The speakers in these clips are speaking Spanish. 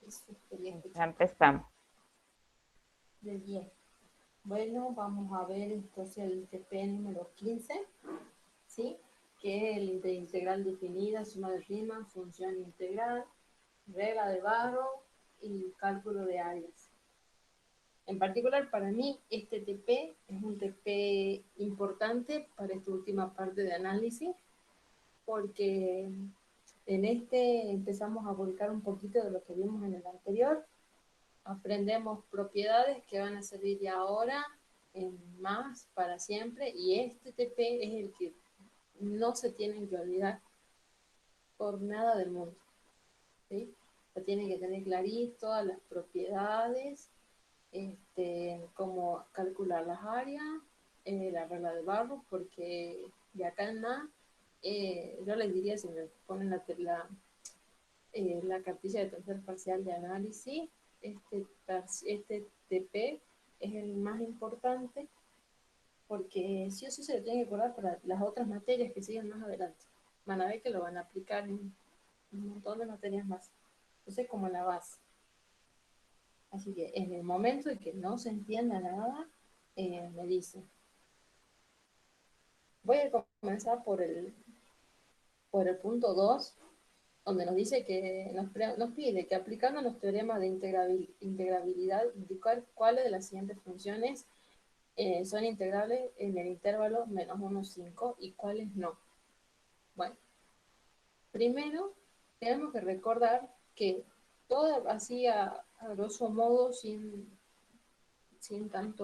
Eso quería Ya escuchar. empezamos. De 10. Bueno, vamos a ver entonces el TP número 15, ¿sí? Que es el de integral definida, suma de Riemann, función integral, regla de Barrow y cálculo de áreas. En particular, para mí, este TP es un TP importante para esta última parte de análisis, porque en este empezamos a volcar un poquito de lo que vimos en el anterior. Aprendemos propiedades que van a servir ya ahora en más para siempre, y este TP es el que no se tienen que olvidar por nada del mundo, ¿sí? O sea, tienen que tener clarito todas las propiedades, cómo calcular las áreas, la regla de Barrow, porque de acá en más, yo les diría, si me ponen la cartilla de tercer parcial de análisis, este TP es el más importante, porque sí o sí se lo tienen que acordar para las otras materias que siguen más adelante. Van a ver que lo van a aplicar en un montón de materias más. Entonces, como la base. Así que en el momento de que no se entienda nada, me dicen. Voy a comenzar por el punto 2, donde nos dice que nos pide que aplicando los teoremas de integrabilidad, indicar cuáles de las siguientes funciones son integrables en el intervalo menos 1, 5 y cuáles no. Bueno, primero tenemos que recordar que todo así a grosso modo, sin tanta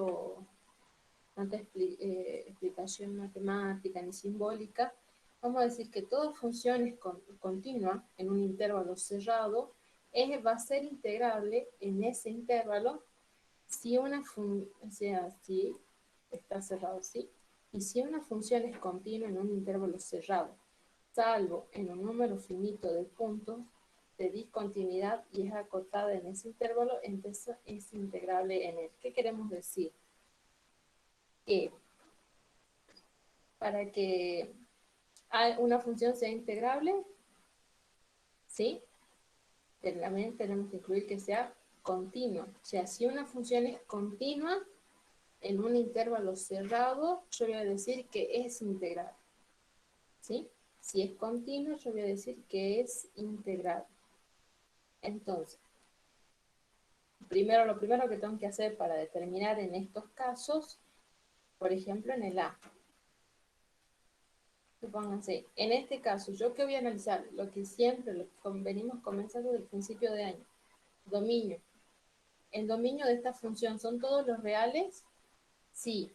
explicación matemática ni simbólica, vamos a decir que toda función continua en un intervalo cerrado va a ser integrable en ese intervalo si o sea, si está cerrado, sí, y si una función es continua en un intervalo cerrado, salvo en un número finito de puntos de discontinuidad y es acotada en ese intervalo, entonces es integrable en él. ¿Qué queremos decir? Que para que una función sea integrable, ¿sí? También tenemos que incluir que sea continua. O sea, si una función es continua en un intervalo cerrado, yo voy a decir que es integral, ¿sí? Si es continua, yo voy a decir que es integral. Entonces, lo primero que tengo que hacer para determinar en estos casos, por ejemplo, en el A, supónganse, en este caso, ¿yo qué voy a analizar? Lo que siempre venimos comenzando desde el principio de año. Dominio. ¿El dominio de esta función son todos los reales? Sí.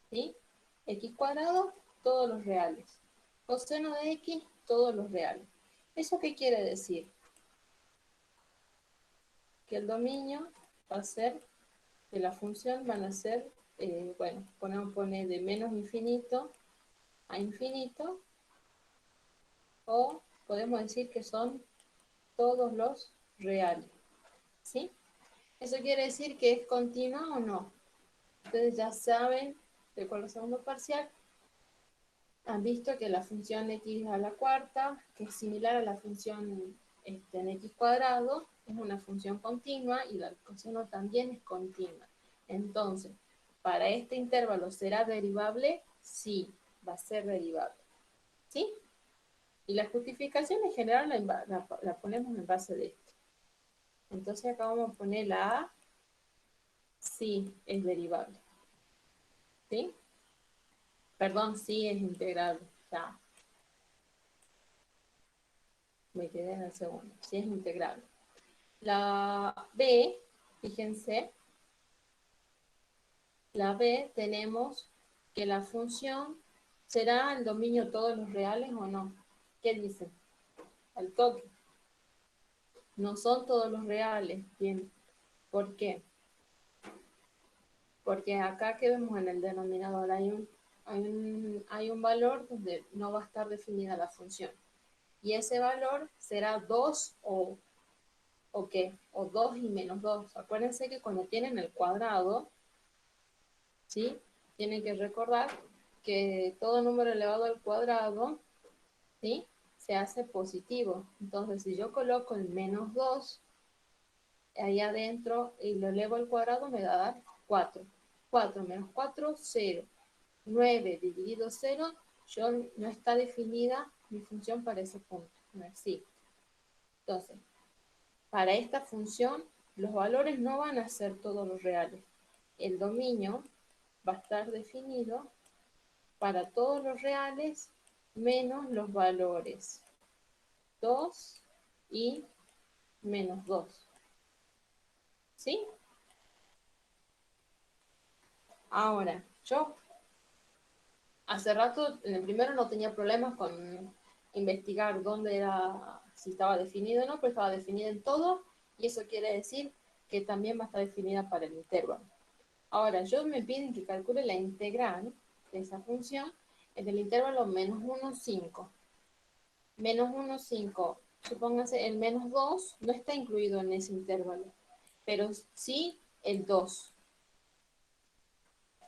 ¿Sí? X cuadrado, todos los reales. Coseno de X, todos los reales. ¿Eso qué quiere decir? Que el dominio va a ser, que la función van a ser, bueno, pone de menos infinito a infinito, o podemos decir que son todos los reales, ¿sí? Eso quiere decir que es continua o no. Ustedes ya saben, de con el segundo parcial, han visto que la función x a la cuarta, que es similar a la función en x cuadrado, es una función continua y la coseno también es continua. Entonces, para este intervalo, ¿será derivable? Sí, va a ser derivable. ¿Sí? Y la justificación en general la ponemos en base de esto. Entonces acá vamos a poner la A, sí, es derivable. ¿Sí? Perdón, sí es integrable. Ya, me quedé en el segundo. Sí es integrable. La B, fíjense, la B tenemos que la función será el dominio todos los reales o no. ¿Qué dice? Al toque. No son todos los reales. Bien. ¿Por qué? Porque acá que vemos en el denominador hay un valor donde no va a estar definida la función. Y ese valor será 2 o qué, o 2 y menos 2. Acuérdense que cuando tienen el cuadrado, ¿sí? Tienen que recordar que todo número elevado al cuadrado, ¿sí? se hace positivo. Entonces, si yo coloco el menos 2 ahí adentro y lo elevo al cuadrado, me va a dar 4. 4 menos 4, 0. 9 dividido 0, yo no está definida mi función para ese punto. No existe. Entonces, para esta función, los valores no van a ser todos los reales. El dominio va a estar definido para todos los reales menos los valores 2 y menos 2. ¿Sí? Ahora, yo hace rato, en el primero no tenía problemas con investigar dónde era, si estaba definido o no, pero estaba definida en todo, y eso quiere decir que también va a estar definida para el intervalo. Ahora, yo me piden que calcule la integral de esa función en el intervalo menos 1, 5. Menos 1, 5. Supóngase, el menos 2 no está incluido en ese intervalo, pero sí el 2.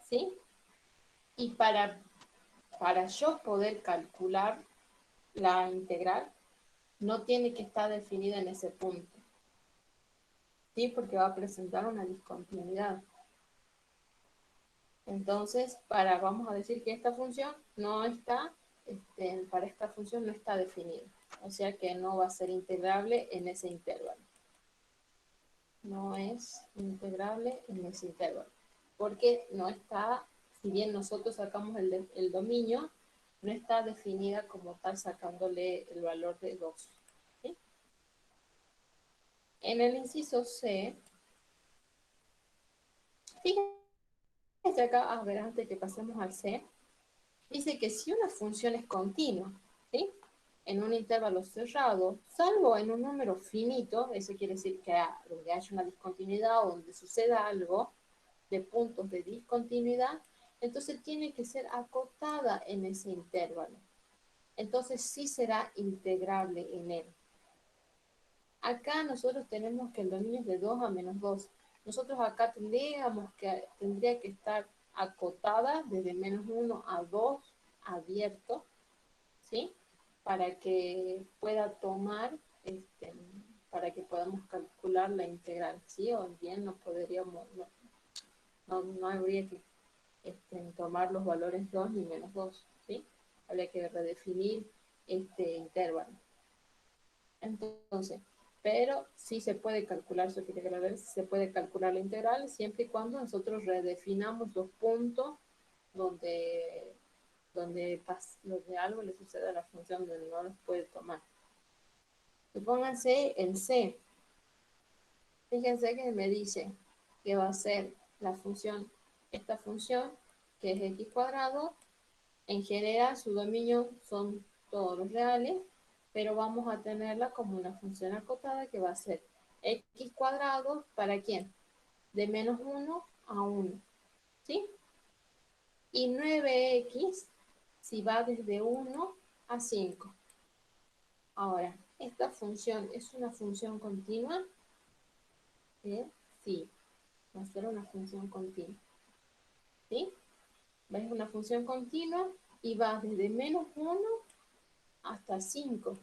¿Sí? Y para yo poder calcular la integral, no tiene que estar definida en ese punto. ¿Sí? Porque va a presentar una discontinuidad. Entonces, vamos a decir que esta función no está, para esta función no está definida. O sea que no va a ser integrable en ese intervalo. No es integrable en ese intervalo. Porque no está, si bien nosotros sacamos el dominio, no está definida como tal sacándole el valor de 2. ¿Sí? En el inciso C, fíjense acá, a ver, antes que pasemos al C, dice que si una función es continua, ¿sí? En un intervalo cerrado, salvo en un número finito, eso quiere decir que donde haya una discontinuidad o donde suceda algo de puntos de discontinuidad, entonces tiene que ser acotada en ese intervalo. Entonces sí será integrable en él. Acá nosotros tenemos que el dominio es de 2 a menos 2. Nosotros acá tendría que estar acotada desde menos 1 a 2 abierto, ¿sí? Para que pueda tomar, para que podamos calcular la integral, ¿sí? O bien no podríamos, no habría que tomar los valores 2 ni menos 2, ¿sí? Habría que redefinir este intervalo. Entonces, pero sí se puede calcular, eso quiere decir, se puede calcular la integral siempre y cuando nosotros redefinamos los puntos donde, donde algo le sucede a la función donde no los puede tomar. Supónganse el C. Fíjense que me dice que va a ser la función, esta función, que es x cuadrado. En general, su dominio son todos los reales, pero vamos a tenerla como una función acotada que va a ser x cuadrado, ¿para quién? De menos 1 a 1, ¿sí? Y 9x si va desde 1 a 5. Ahora, ¿esta función es una función continua? Sí, va a ser una función continua, ¿sí? Es una función continua y va desde menos 1 hasta 5.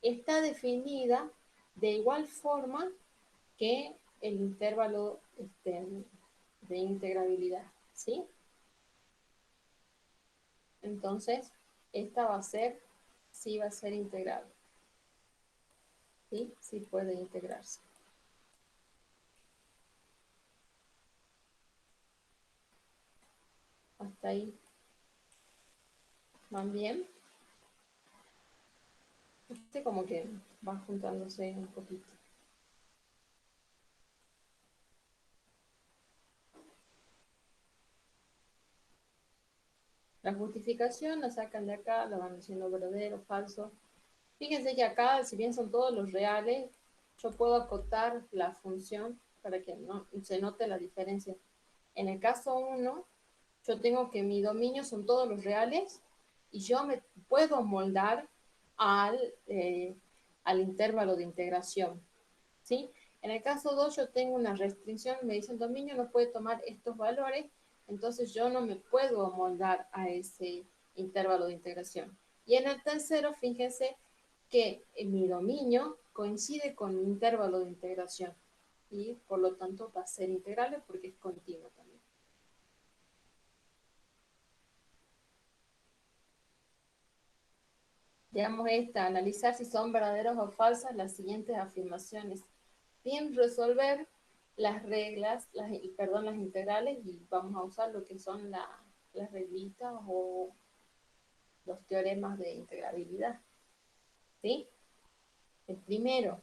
Está definida de igual forma que el intervalo de integrabilidad, ¿sí? Entonces, esta va a ser, sí va a ser integrable, ¿sí? Sí puede integrarse. Hasta ahí. ¿Van bien? Como que va juntándose un poquito. La justificación la sacan de acá, la van haciendo verdadero, falso. Fíjense que acá, si bien son todos los reales, yo puedo acotar la función para que no se note la diferencia. En el caso 1, yo tengo que mi dominio son todos los reales y yo me puedo moldar al, al intervalo de integración, ¿sí? En el caso 2 yo tengo una restricción, me dice el dominio no puede tomar estos valores, entonces yo no me puedo moldar a ese intervalo de integración. Y en el tercero, fíjense que mi dominio coincide con mi intervalo de integración y por lo tanto va a ser integrable porque es continuo también. Veamos esta, analizar si son verdaderas o falsas las siguientes afirmaciones. Bien, resolver las reglas, las integrales, y vamos a usar lo que son las reglitas o los teoremas de integrabilidad. ¿Sí? El primero,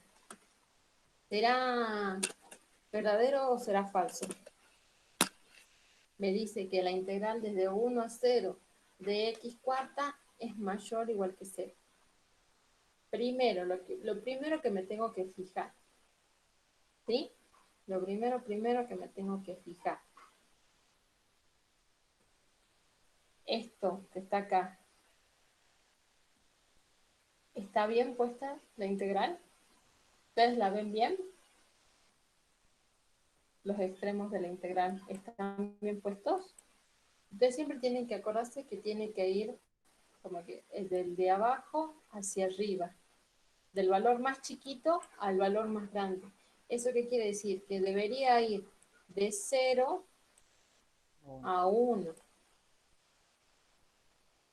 ¿será verdadero o será falso? Me dice que la integral desde 1 a 0 de x cuarta es mayor o igual que 0. Primero, lo primero que me tengo que fijar, ¿sí? Lo primero que me tengo que fijar. Esto que está acá, ¿está bien puesta la integral? ¿Ustedes la ven bien? Los extremos de la integral están bien puestos. Ustedes siempre tienen que acordarse que tiene que ir como que del de abajo hacia arriba, del valor más chiquito al valor más grande. ¿Eso qué quiere decir? Que debería ir de 0 a 1.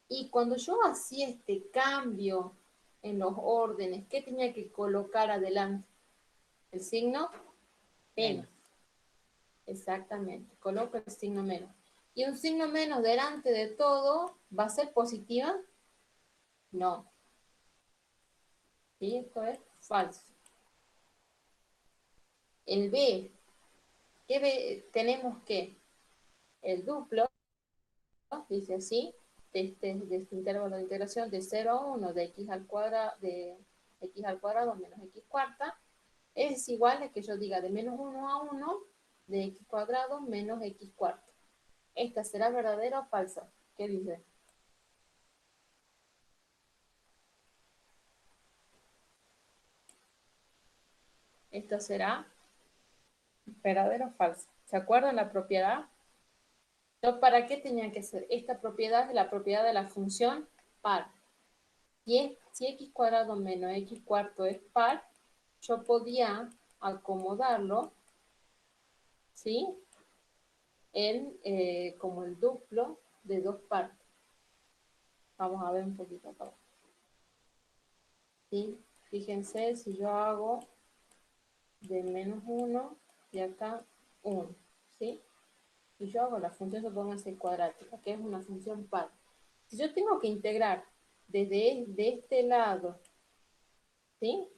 Y cuando yo hacía este cambio en los órdenes, ¿qué tenía que colocar adelante? El signo menos. Exactamente, coloco el signo menos. ¿Y un signo menos delante de todo va a ser positiva? No. ¿Sí? Esto es falso. El B, ¿qué B? Tenemos que el duplo, ¿no? Dice así, de este intervalo de integración de 0 a 1 de x al cuadrado menos x cuarta, es igual a que yo diga de menos 1 a 1 de x cuadrado menos x cuarto. ¿Esta será verdadera o falsa? ¿Qué dice? Esto será verdadero o falso. ¿Se acuerdan la propiedad? Entonces, ¿para qué tenía que ser? Esta propiedad es la propiedad de la función par. Si x cuadrado menos x cuarto es par, yo podía acomodarlo, ¿sí? Como el duplo de dos partes. Vamos a ver un poquito acá. ¿Sí? Fíjense si yo hago de menos 1 y acá 1, ¿sí? Y yo hago la función, supónganse cuadrática, que es una función par. Si yo tengo que integrar desde de este lado, ¿sí?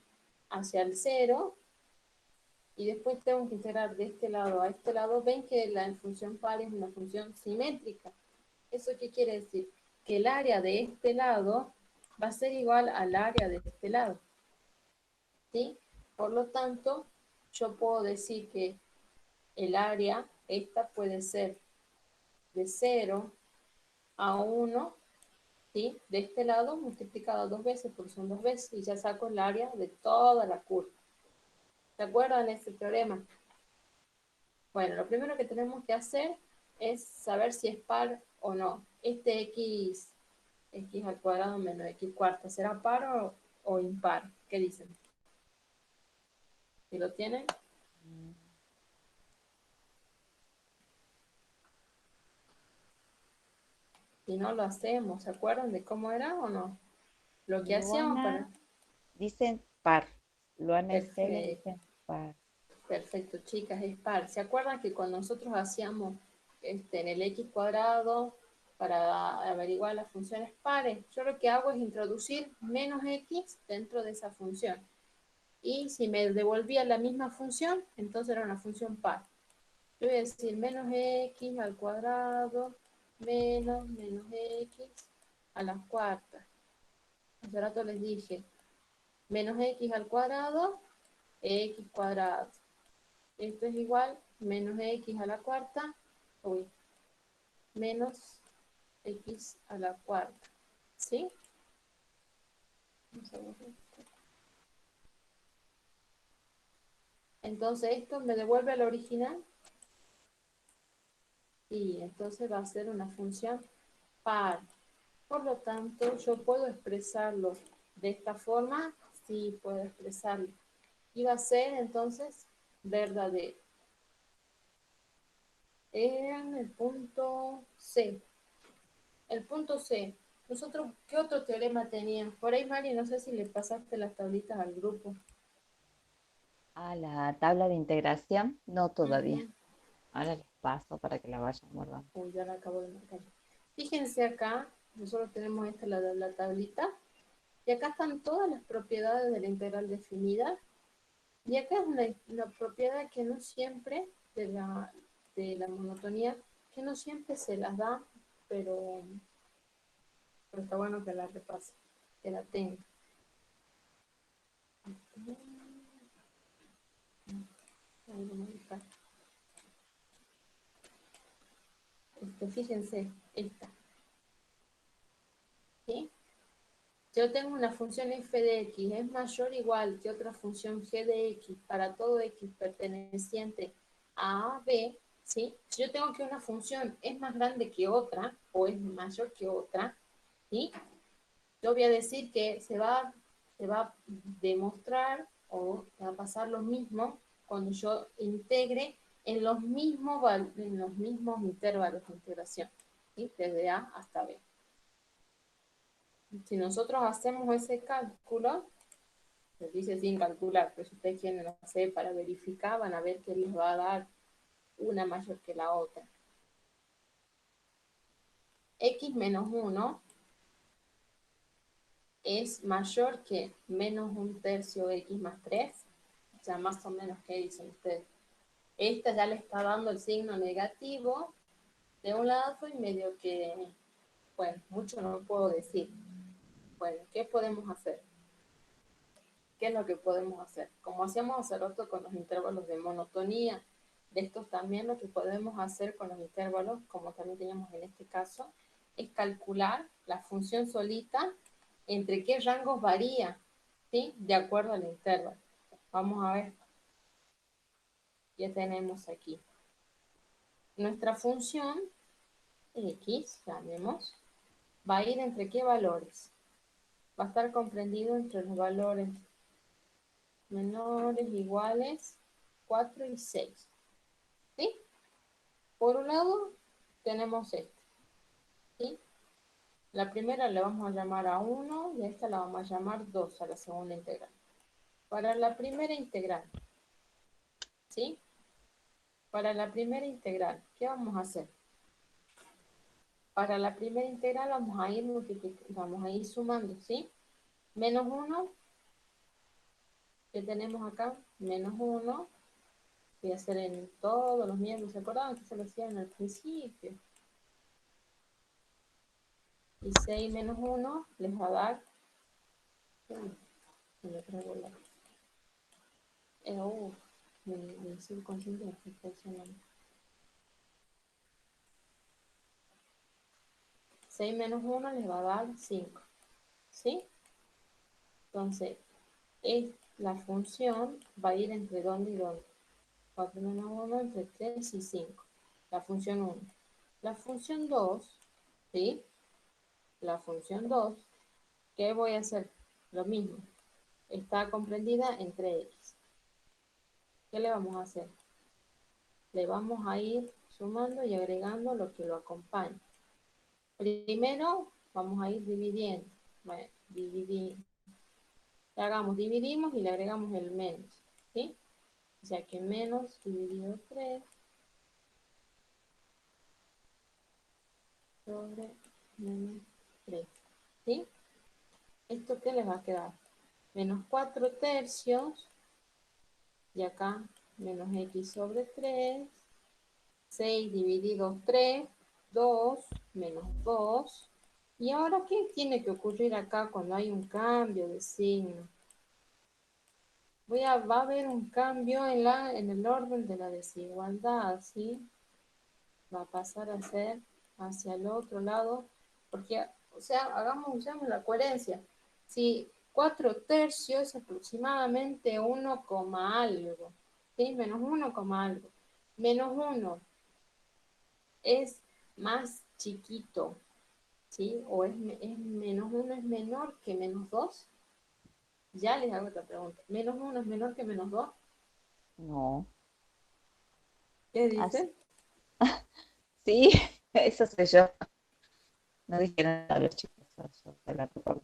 Hacia el 0, y después tengo que integrar de este lado a este lado, ven que la función par es una función simétrica. ¿Eso qué quiere decir? Que el área de este lado va a ser igual al área de este lado, ¿sí? Por lo tanto, yo puedo decir que el área, esta puede ser de 0 a 1, ¿sí? De este lado multiplicado dos veces, porque son dos veces, y ya saco el área de toda la curva. ¿Se acuerdan de este teorema? Bueno, lo primero que tenemos que hacer es saber si es par o no. Este x al cuadrado menos x cuarta, ¿será par o impar? ¿Qué dicen? ¿Si lo tienen? Si no lo hacemos, ¿se acuerdan de cómo era o no? Lo que hacíamos para... Luana dicen par. Luana y Celia Perfecto, dicen par. perfecto, chicas, es par. ¿Se acuerdan que cuando nosotros hacíamos en el x cuadrado para averiguar las funciones pares, yo lo que hago es introducir menos x dentro de esa función? Y si me devolvía la misma función, entonces era una función par. Yo voy a decir menos x al cuadrado menos x a la cuarta. Hace rato les dije, menos x al cuadrado, x cuadrado. Esto es igual, menos x a la cuarta, uy, menos x a la cuarta. ¿Sí? Vamos a ver esto. Entonces esto me devuelve al original y entonces va a ser una función par. Por lo tanto, yo puedo expresarlo de esta forma sí puedo expresarlo. Y va a ser entonces verdadero. En el punto C. El punto C. Nosotros, ¿qué otro teorema teníamos? Por ahí, Mari, no sé si le pasaste las tablitas al grupo. A la tabla de integración, no todavía. Ujú. Ahora les paso para que la vayan guardando. Uy, ya la acabo de marcar. Fíjense acá, nosotros tenemos esta la tablita, y acá están todas las propiedades de la integral definida, y acá es una propiedad que no siempre, de la monotonía, que no siempre se las da, pero, pero está bueno que la repase, que la tenga. Ahí vamos a buscar. Fíjense, esta, ¿sí? Yo tengo una función f de x, es mayor o igual que otra función g de x para todo x perteneciente a b, ¿sí? Si yo tengo que una función es más grande que otra o es mayor que otra, ¿sí? Yo voy a decir que se va a demostrar o va a pasar lo mismo cuando yo integre en los mismos intervalos de integración, ¿sí? Desde a hasta b. Si nosotros hacemos ese cálculo, se dice sin calcular, pero si ustedes quieren hacer para verificar, van a ver que les va a dar una mayor que la otra. X menos 1 es mayor que menos un tercio X más 3. O sea, más o menos, ¿qué dicen ustedes? Esta ya le está dando el signo negativo de un lado y medio que, bueno, mucho no puedo decir. Bueno, ¿qué podemos hacer? ¿Qué es lo que podemos hacer? Como hacíamos hace rato con los intervalos de monotonía, de estos también lo que podemos hacer con los intervalos, como también teníamos en este caso, es calcular la función solita entre qué rangos varía, ¿sí? De acuerdo al intervalo. Vamos a ver, ya tenemos aquí. Nuestra función x, llamemos, va a ir entre qué valores. Va a estar comprendido entre los valores menores, iguales, 4 y 6. ¿Sí? Por un lado, tenemos este. ¿Sí? La primera le vamos a llamar a 1 y a esta la vamos a llamar 2 a la segunda integral. Para la primera integral, ¿sí? Para la primera integral, ¿qué vamos a hacer? Para la primera integral vamos a ir sumando, ¿sí? Menos 1, que tenemos acá, menos 1, voy a hacer en todos los miembros, ¿se acuerdan que se lo hacían al principio? Y 6 menos 1 les va a dar, mi subconsciente me está funcionando. 6 menos 1 les va a dar 5, ¿sí? Entonces, la función va a ir entre dónde y dónde. 4 menos 1 entre 3 y 5. La función 1. La función 2, ¿sí? La función 2, ¿qué voy a hacer? Lo mismo. Está comprendida entre x. ¿Qué le vamos a hacer? Le vamos a ir sumando y agregando lo que lo acompaña. Primero vamos a ir dividiendo. Bueno, dividimos y le agregamos el menos. ¿Sí? O sea que menos dividido 3 sobre menos 3. ¿Sí? ¿Esto qué les va a quedar? Menos 4 tercios. Y acá menos x sobre 3. 6 dividido 3. 2 menos 2. ¿Y ahora qué tiene que ocurrir acá cuando hay un cambio de signo? Va a haber un cambio en el orden de la desigualdad, ¿sí? Va a pasar a ser hacia el otro lado, porque, o sea, usemos la coherencia. Si 4 tercios es aproximadamente 1, algo, ¿sí? Menos 1, algo. Menos 1 es más chiquito, ¿sí? O es menos 1 es menor que menos 2. Ya les hago otra pregunta. ¿Menos uno es menor que menos dos? No. ¿Qué Así. dicen? Sí, eso sé yo. No dijeron nada los chicos. Yo te la recuerdo.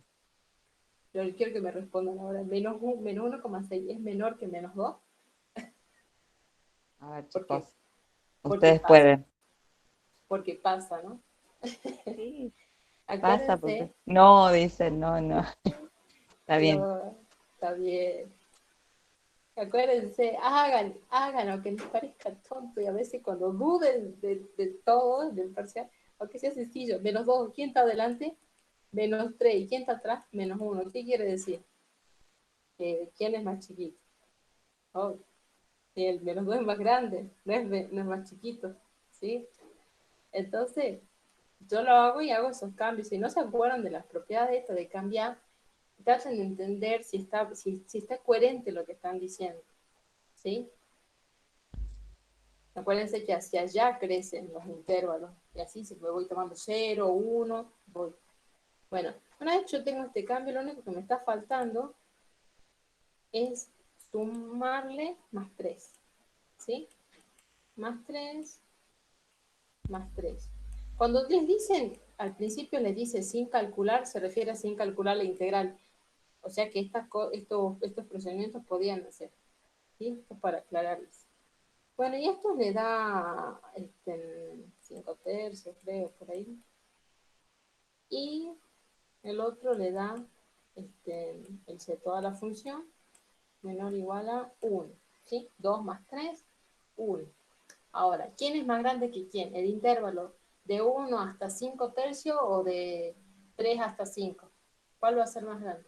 Yo quiero que me respondan ahora. Menos 1,6 es menor que menos 2. A ver, Porque, chicos, porque ustedes pasa. pueden. Porque pasa, ¿no? Sí, pasa porque. Acuérdense, No, dicen, no, no. Está bien. no, está bien. Acuérdense, hagan lo que les parezca tonto y a veces cuando duden de todo, del parcial, aunque sea sencillo, menos 2, ¿quién está adelante? Menos 3, ¿y quién está atrás? Menos 1. ¿Qué quiere decir? ¿Quién es más chiquito? Oh, el menos 2 es más grande, no es más chiquito, ¿sí? Entonces, yo lo hago y hago esos cambios. Si no se acuerdan de las propiedades de esto de cambiar, traten de entender si está coherente lo que están diciendo, ¿sí? Acuérdense que hacia allá crecen los intervalos. Y así, si me voy tomando 0, 1, voy. Bueno, una vez yo tengo este cambio, lo único que me está faltando es sumarle más 3. ¿Sí? Más 3, más 3. Cuando les dicen, al principio les dice sin calcular, se refiere a sin calcular la integral. O sea que estos procedimientos podían hacer. ¿Sí? Esto es para aclararles. Bueno, y esto le da 5 tercios, creo, por ahí. Y el otro le da el seto a la función menor o igual a 1. ¿Sí? 2 más 3, 1. Ahora, ¿quién es más grande que quién? ¿El intervalo de 1 hasta 5 tercios o de 3 hasta 5? ¿Cuál va a ser más grande?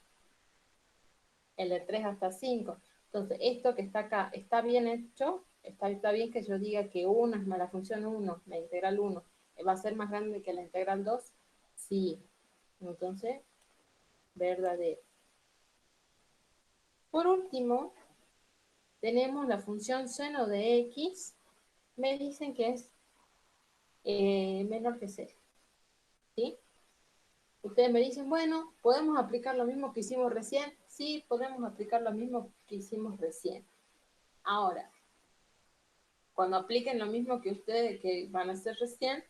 El de 3 hasta 5. Entonces, esto que está acá, ¿está bien hecho? ¿Está bien que yo diga que 1 es más la función 1, la integral 1, va a ser más grande que la integral 2? Sí. Entonces, verdadero. Por último, tenemos la función seno de x. Me dicen que es menor que 0. ¿Sí? Ustedes me dicen, bueno, ¿podemos aplicar lo mismo que hicimos recién? Sí, podemos aplicar lo mismo que hicimos recién. Ahora, cuando apliquen lo mismo que ustedes que van a hacer recién,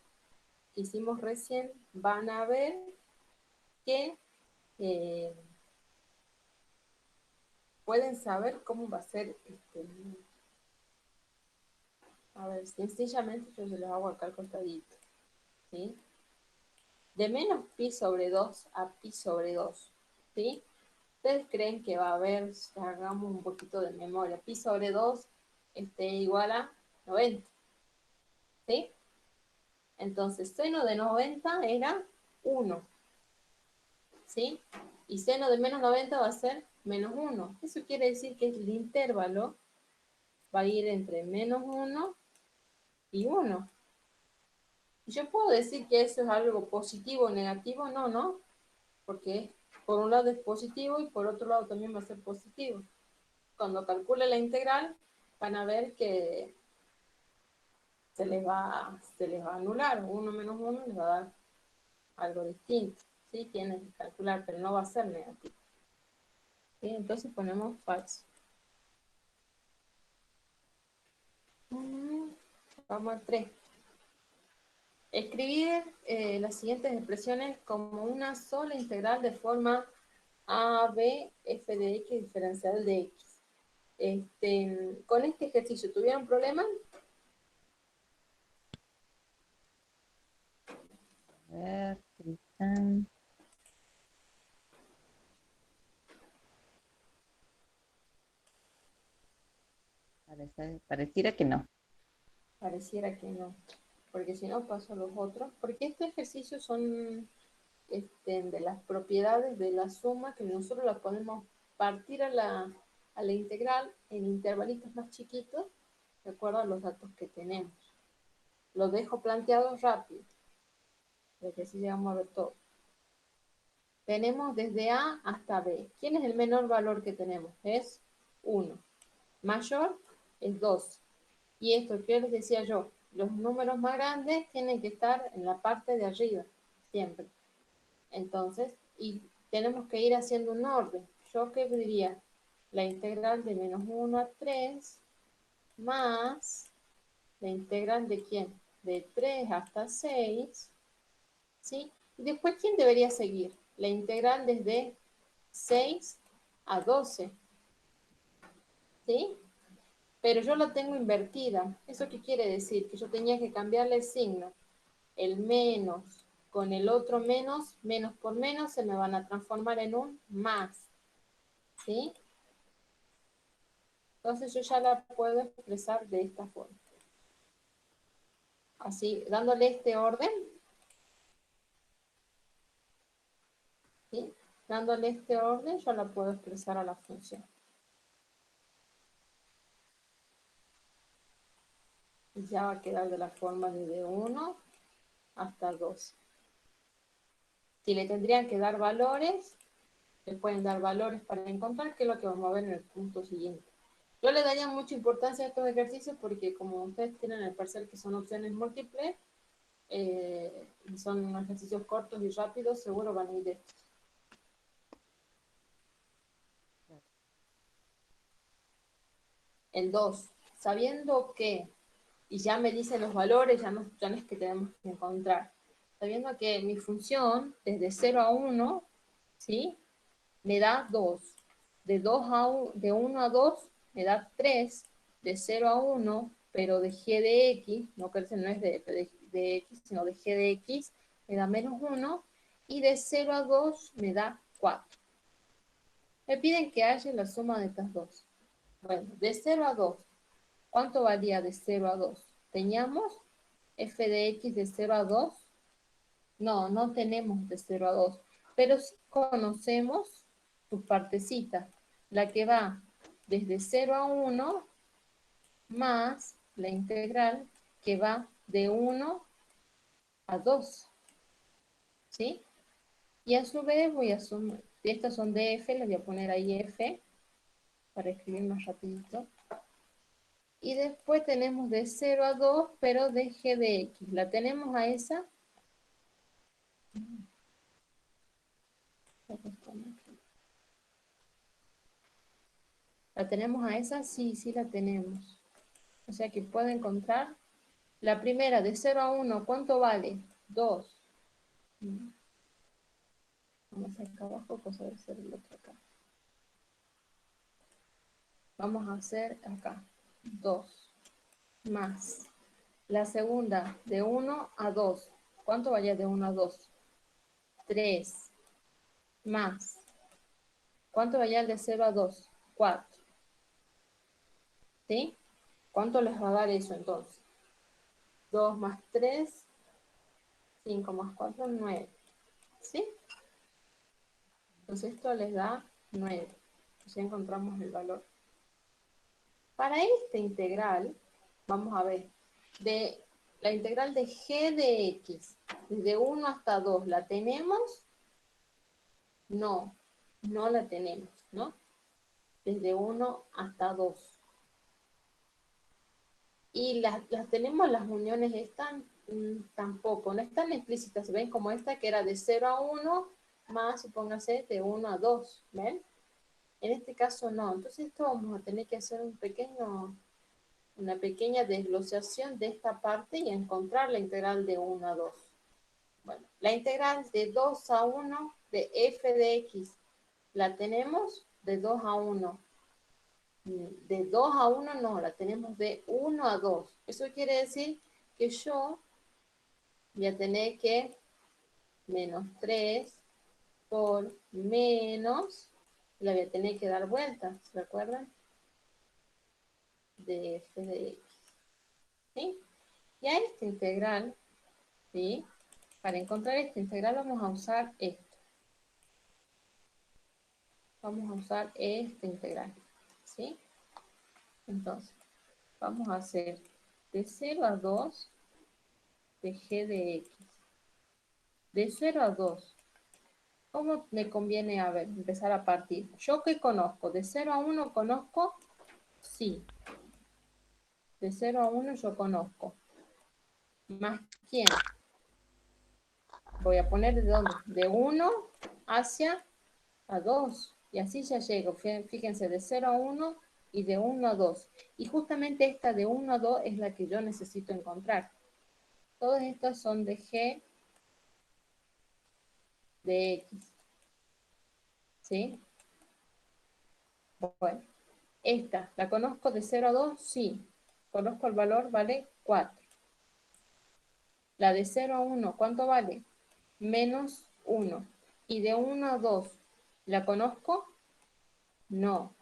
que hicimos recién, van a ver que eh, pueden saber cómo va a ser a ver, sencillamente yo se los hago acá al costadito, ¿sí? De menos pi sobre 2 a pi sobre 2, ¿sí? ¿Ustedes creen que va a haber, hagamos un poquito de memoria, pi sobre 2 igual a 90, ¿sí? Entonces, seno de 90 era 1, ¿sí? Y seno de menos 90 va a ser menos 1. Eso quiere decir que el intervalo va a ir entre menos 1 y 1. ¿Yo puedo decir que eso es algo positivo o negativo? No, no, porque por un lado es positivo y por otro lado también va a ser positivo. Cuando calcule la integral, van a ver que se les va a anular. 1 menos 1 les va a dar algo distinto. ¿Sí? Tienen que calcular, pero no va a ser negativo. ¿Sí? Entonces ponemos falso. Vamos al 3. Escribir las siguientes expresiones como una sola integral de forma a, b, f de x diferencial de x. Con este ejercicio, ¿tuvieron problemas? A ver, Tristán. Pareciera que no. Pareciera que no, porque si no paso a los otros, porque estos ejercicios son de las propiedades de la suma que nosotros la podemos partir a la integral en intervalitos más chiquitos, de acuerdo a los datos que tenemos. Los dejo planteados rápido, para que así llegamos a ver todo. Tenemos desde A hasta B. ¿Quién es el menor valor que tenemos? Es 1. Mayor es 2. Y esto que les decía yo, los números más grandes tienen que estar en la parte de arriba, siempre. Entonces, y tenemos que ir haciendo un orden. ¿yo qué diría? La integral de menos 1 a 3 más la integral de quién? De 3 hasta 6, ¿sí? Y después, ¿quién debería seguir? La integral desde 6 a 12, ¿sí? Pero yo la tengo invertida. ¿Eso qué quiere decir? Que yo tenía que cambiarle el signo. El menos con el otro menos, menos por menos, se me van a transformar en un más, ¿sí? Entonces yo ya la puedo expresar de esta forma. Así, dándole este orden, ¿sí? Dándole este orden, yo la puedo expresar a la función. Y ya va a quedar de la forma desde 1 hasta 2. Si le tendrían que dar valores, le pueden dar valores para encontrar, que es lo que vamos a ver en el punto siguiente. Yo le daría mucha importancia a estos ejercicios porque como ustedes tienen el parcial que son opciones múltiples, son ejercicios cortos y rápidos, seguro van a ir de estos. El 2, sabiendo que, y ya me dicen los valores, ya no es que tenemos que encontrar, sabiendo que mi función desde 0 a 1, ¿sí? Me da 2. De 1 a 2 me da 3. De 0 a 1, pero de g de x, no es de x, sino de g de x, me da menos 1. Y de 0 a 2 me da 4. Me piden que haya la suma de estas dos. Bueno, de 0 a 2, ¿cuánto valía de 0 a 2? ¿Teníamos f de x de 0 a 2? No, no tenemos de 0 a 2, pero sí conocemos su partecita, la que va desde 0 a 1 más la integral que va de 1 a 2, ¿sí? Y a su vez voy a sumar, estas son de f, les voy a poner ahí f, para escribir más rapidito. Y después tenemos de 0 a 2, pero de g de x. ¿La tenemos a esa? ¿La tenemos a esa? Sí, sí la tenemos. O sea que puedo encontrar la primera de 0 a 1. ¿Cuánto vale? 2. Vamos acá abajo, cosa de hacer el otro acá. Vamos a hacer acá 2 más. La segunda de 1 a 2. ¿Cuánto vale de 1 a 2? 3 más. ¿Cuánto vale de 0 a 2? 4. ¿Sí? ¿Cuánto les va a dar eso entonces? 2 más 3, 5 más 4, 9. ¿Sí? Entonces esto les da 9. Ya encontramos el valor. Para esta integral, vamos a ver, de la integral de g de x, desde 1 hasta 2, ¿la tenemos? No, no la tenemos, ¿no? Desde 1 hasta 2. Y las tenemos, las uniones están, tampoco, no están explícitas, ¿ven? Como esta que era de 0 a 1, más, supóngase, de 1 a 2, ¿ven? En este caso no, entonces esto vamos a tener que hacer una pequeña desglosación de esta parte y encontrar la integral de 1 a 2. Bueno, la integral de 2 a 1 de f de x, ¿la tenemos? De 2 a 1. De 2 a 1 no, la tenemos de 1 a 2. Eso quiere decir que yo voy a tener que menos 3 por menos, la voy a tener que dar vuelta, ¿se recuerdan? De f de x. ¿Sí? Y a esta integral, ¿sí? Para encontrar esta integral vamos a usar esto. Vamos a usar esta integral, ¿sí? Entonces, vamos a hacer de 0 a 2 de g de x. De 0 a 2. ¿Cómo me conviene empezar a partir? ¿Yo qué conozco? De 0 a 1 conozco, sí. De 0 a 1 yo conozco. ¿Más quién? Voy a poner de dónde? De 1 hacia a 2. Y así ya llego, fíjense, de 0 a 1 y de 1 a 2. Y justamente esta de 1 a 2 es la que yo necesito encontrar. Todas estas son de G de X. ¿Sí? Bueno, esta, ¿la conozco de 0 a 2? Sí. Conozco el valor, vale 4. La de 0 a 1, ¿cuánto vale? Menos 1. Y de 1 a 2, ¿la conozco? No.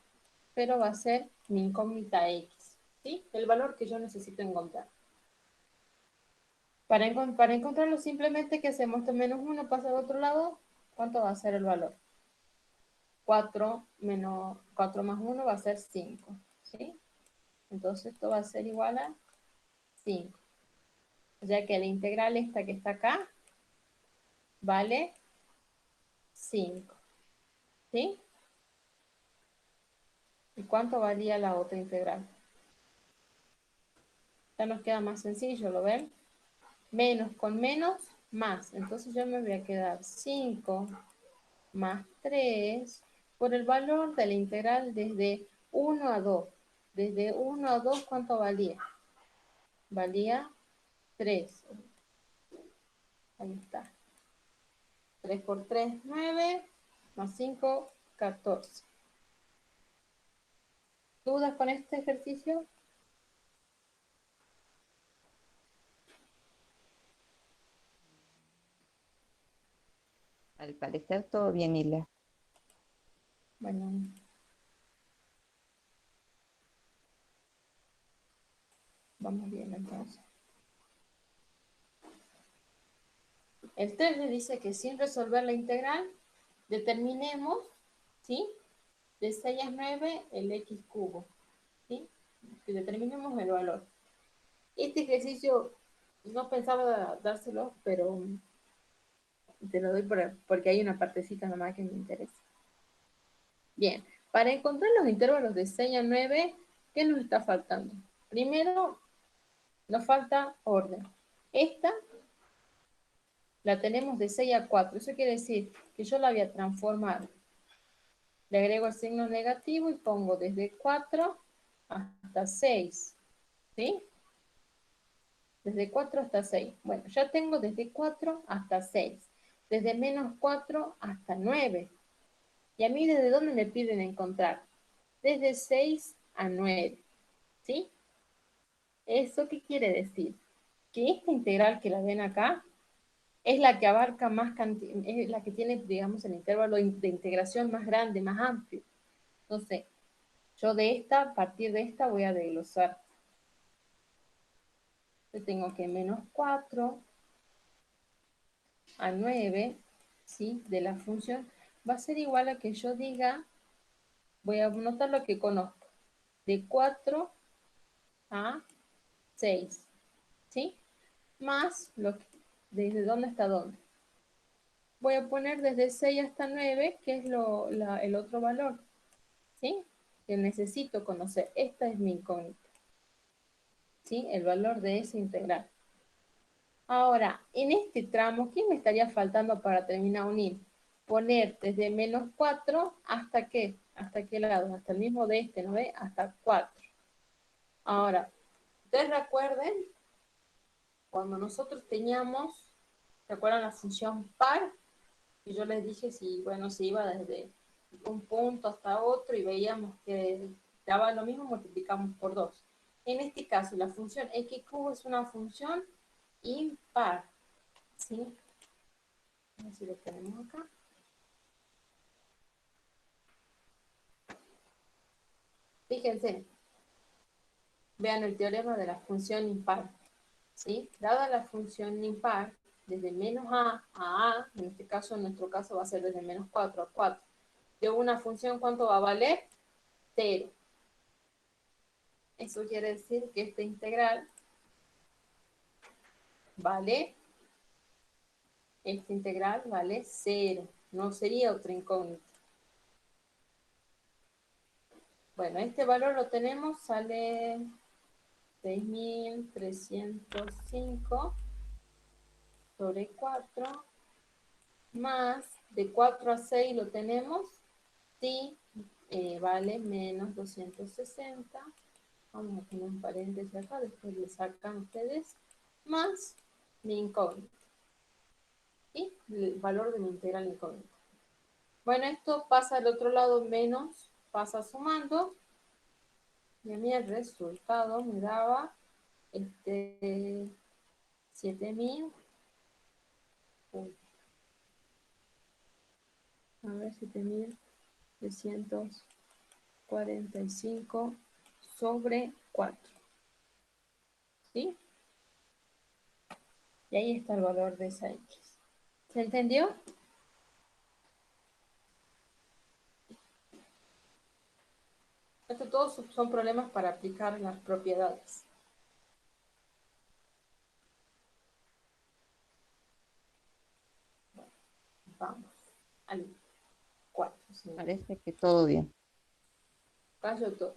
Pero va a ser mi incógnita X. ¿Sí? El valor que yo necesito encontrar. Para encontrarlo simplemente que hacemos este menos 1 pasa al otro lado, ¿cuánto va a ser el valor? 4 más 1 va a ser 5, ¿sí? Entonces esto va a ser igual a 5. Ya que la integral esta que está acá vale 5, ¿sí? ¿Y cuánto valía la otra integral? Ya nos queda más sencillo, ¿lo ven? Menos con menos, más. Entonces yo me voy a quedar 5 más 3 por el valor de la integral desde 1 a 2. Desde 1 a 2, ¿cuánto valía? Valía 3. Ahí está. 3 por 3, 9. Más 5, 14. ¿Dudas con este ejercicio? Al parecer todo bien, Hilda. Bueno, vamos bien entonces. El 3 le dice que sin resolver la integral, determinemos, ¿sí? De 6 a 9 el x cubo, ¿sí? Que determinemos el valor. Este ejercicio no pensaba dárselo, pero te lo doy porque hay una partecita nomás que me interesa. Bien, para encontrar los intervalos de 6 a 9, ¿qué nos está faltando? Primero, nos falta orden. Esta la tenemos de 6 a 4. Eso quiere decir que yo la voy a transformar. Le agrego el signo negativo y pongo desde 4 hasta 6. ¿Sí? Desde 4 hasta 6. Bueno, ya tengo desde 4 hasta 6. Desde menos 4 hasta 9. ¿Y a mí desde dónde me piden encontrar? Desde 6 a 9. ¿Sí? ¿Eso qué quiere decir? Que esta integral que la ven acá es la que abarca más cantidad, es la que tiene, digamos, el intervalo de integración más grande, más amplio. Entonces, yo a partir de esta voy a desglosar. Yo tengo que menos 4 a 9, ¿sí? De la función, va a ser igual a que yo diga, voy a anotar lo que conozco, de 4 a 6, ¿sí? Más desde dónde hasta dónde. Voy a poner desde 6 hasta 9, que es el otro valor, ¿sí? Que necesito conocer. Esta es mi incógnita, ¿sí? El valor de esa integral. Ahora, en este tramo, ¿qué me estaría faltando para terminar de unir? Poner desde menos 4 hasta qué? ¿Hasta qué lado? Hasta el mismo de este, ¿no ve? Hasta 4. Ahora, ustedes recuerden cuando nosotros teníamos, ¿se acuerdan la función par? Y yo les dije si, bueno, se iba desde un punto hasta otro y veíamos que daba lo mismo, multiplicamos por 2. En este caso, la función x cubo es una función impar, ¿sí? A ver si lo tenemos acá. Fíjense, vean el teorema de la función impar, ¿sí? Dada la función impar, desde menos a, en este caso, en nuestro caso va a ser desde menos 4 a 4. De una función, ¿cuánto va a valer? 0. Eso quiere decir que esta integral vale, esta integral vale 0. No sería otra incógnita. Bueno, este valor lo tenemos, sale 6.305 sobre 4, más de 4 a 6 lo tenemos si vale menos 260, vamos a poner un paréntesis acá, después le sacan ustedes, más mi incógnita, y el valor de mi integral incógnita. Bueno, esto pasa al otro lado, menos, pasa sumando, y a mí el resultado me daba 7000, a ver, 7345 sobre 4, ¿sí? Y ahí está el valor de esa X. ¿Se entendió? Estos todos son problemas para aplicar las propiedades. Vamos al 4. ¿Sí? Parece que todo bien. Callo todo.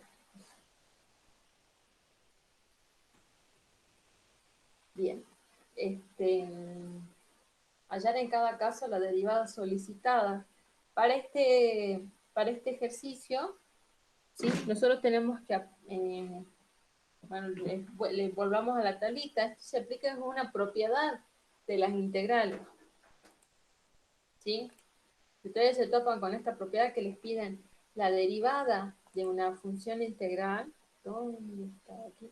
Bien. Hallar en cada caso la derivada solicitada. Para este ejercicio, ¿sí? Nosotros tenemos que, bueno, le volvamos a la tablita. Esto se aplica como una propiedad de las integrales, ¿sí? Ustedes se topan con esta propiedad que les piden la derivada de una función integral. ¿Dónde está aquí?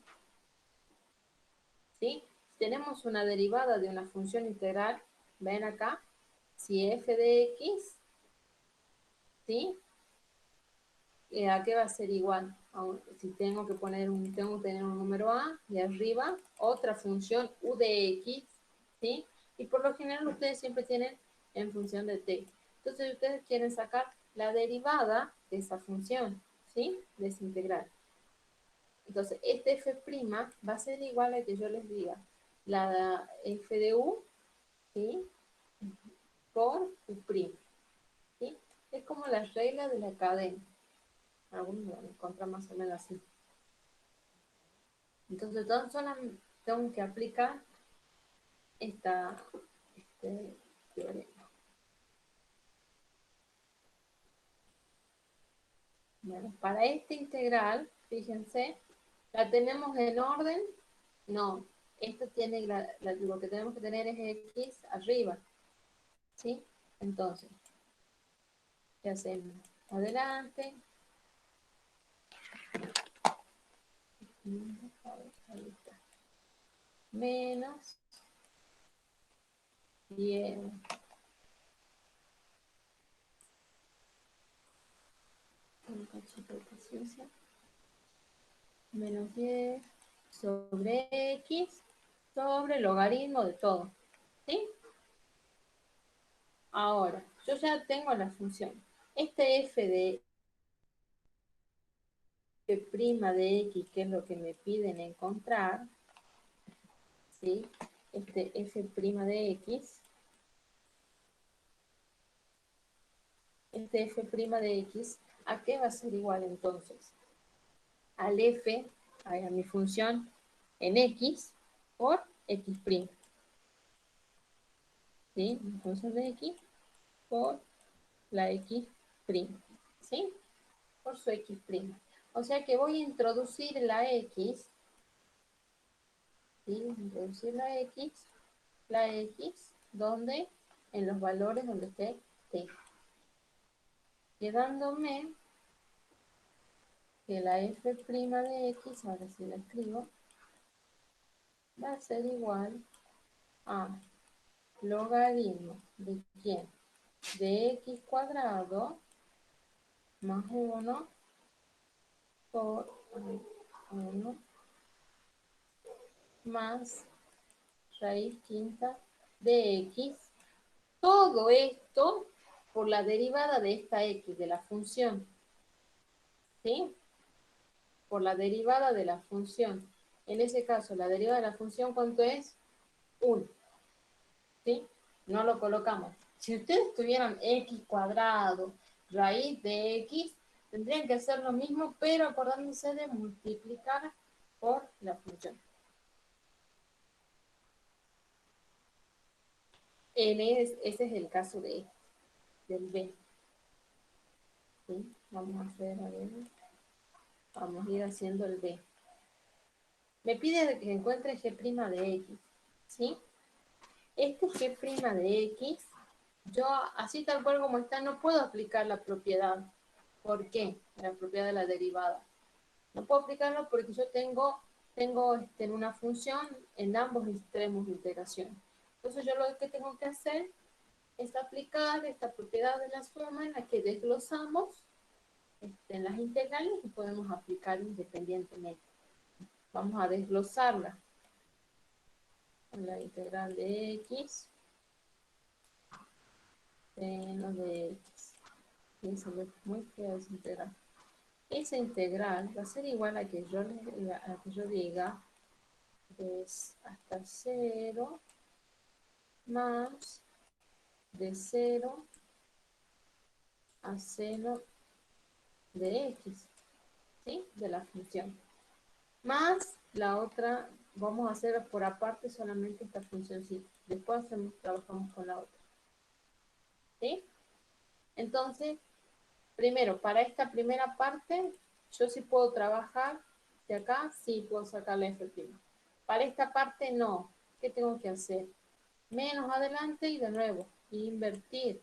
¿Sí? Tenemos una derivada de una función integral. Ven acá. Si f de x, ¿sí? ¿A qué va a ser igual? Si tengo que tener un número a y arriba otra función u de x, ¿sí? Y por lo general ustedes siempre tienen en función de t. Entonces ustedes quieren sacar la derivada de esa función, ¿sí? De esa integral. Entonces, este f' va a ser igual a que yo les diga la f de u, ¿sí? Por u', ¿sí? Es como la regla de la cadena. Algunos lo van a encontrar más o menos así. Entonces, solamente tengo que aplicar este teorema. Bueno, para esta integral, fíjense, ¿la tenemos en orden? No, esto tiene, lo que tenemos que tener es x arriba, ¿sí? Entonces, ¿qué hacemos? Adelante. Ahí está. Menos 10. Un cachito de paciencia. Menos 10 sobre x sobre logaritmo de todo. ¿Sí? Ahora, yo ya tengo la función. Este f de f' de x, que es lo que me piden encontrar, ¿sí? Este f' de x, ¿a qué va a ser igual entonces? Al f, a mi función en x por x'. ¿Sí? Mi función de x por la x'. ¿Sí? Por su x'. O sea que voy a introducir la x, ¿sí? Introducir la x, ¿dónde? En los valores donde esté t. Quedándome que la f' de x, ahora sí la escribo, va a ser igual a logaritmo de quién? De x cuadrado más 1 por 1 más raíz quinta de x. Todo esto por la derivada de esta x, de la función. ¿Sí? Por la derivada de la función. En ese caso, la derivada de la función, ¿cuánto es? 1. ¿Sí? No lo colocamos. Si ustedes tuvieran x cuadrado, raíz de x, tendrían que hacer lo mismo, pero acordándose de multiplicar por la función. Ese es el caso del b. ¿sí? Vamos a hacer, a ver, vamos a ir haciendo el B. Me pide que encuentre G' de X, ¿sí? Este G' de X, yo así tal cual como está, no puedo aplicar la propiedad. ¿Por qué? La propiedad de la derivada. No puedo aplicarlo porque yo tengo en una función en ambos extremos de integración. Entonces yo lo que tengo que hacer es aplicar esta propiedad de la suma en la que desglosamos en las integrales y podemos aplicar independientemente. Vamos a desglosarla. La integral de x seno de x. Y se ve muy fea esa integral. Esa integral va a ser igual a que yo diga es hasta 0 más de 0 a seno de x, ¿sí? De la función. Más la otra, vamos a hacer por aparte solamente esta función, sí. Después trabajamos con la otra. ¿Sí? Entonces, primero, para esta primera parte, yo sí puedo trabajar de acá, sí puedo sacar la f'. Para esta parte, no. ¿Qué tengo que hacer? Menos adelante y de nuevo, invertir.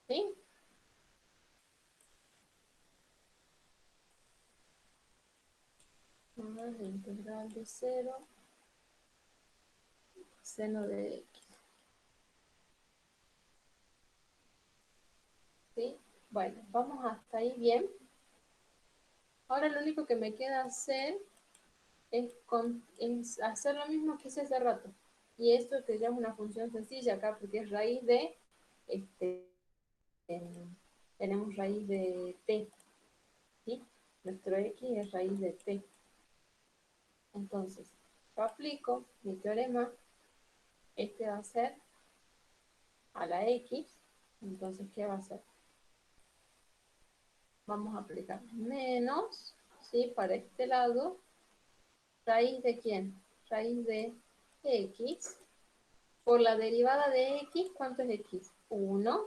¿Sí? Más la integral de 0 seno de x. ¿Sí? Bueno, vamos hasta ahí bien. Ahora lo único que me queda hacer es hacer lo mismo que hice hace rato. Y esto que ya es una función sencilla acá porque es raíz de, este, tenemos raíz de t, ¿sí? Nuestro x es raíz de t. Entonces, yo aplico mi teorema, este va a ser a la x, entonces, ¿qué va a ser? Vamos a aplicar menos, ¿sí? Para este lado, ¿raíz de quién? Raíz de x. Por la derivada de x, ¿cuánto es x? 1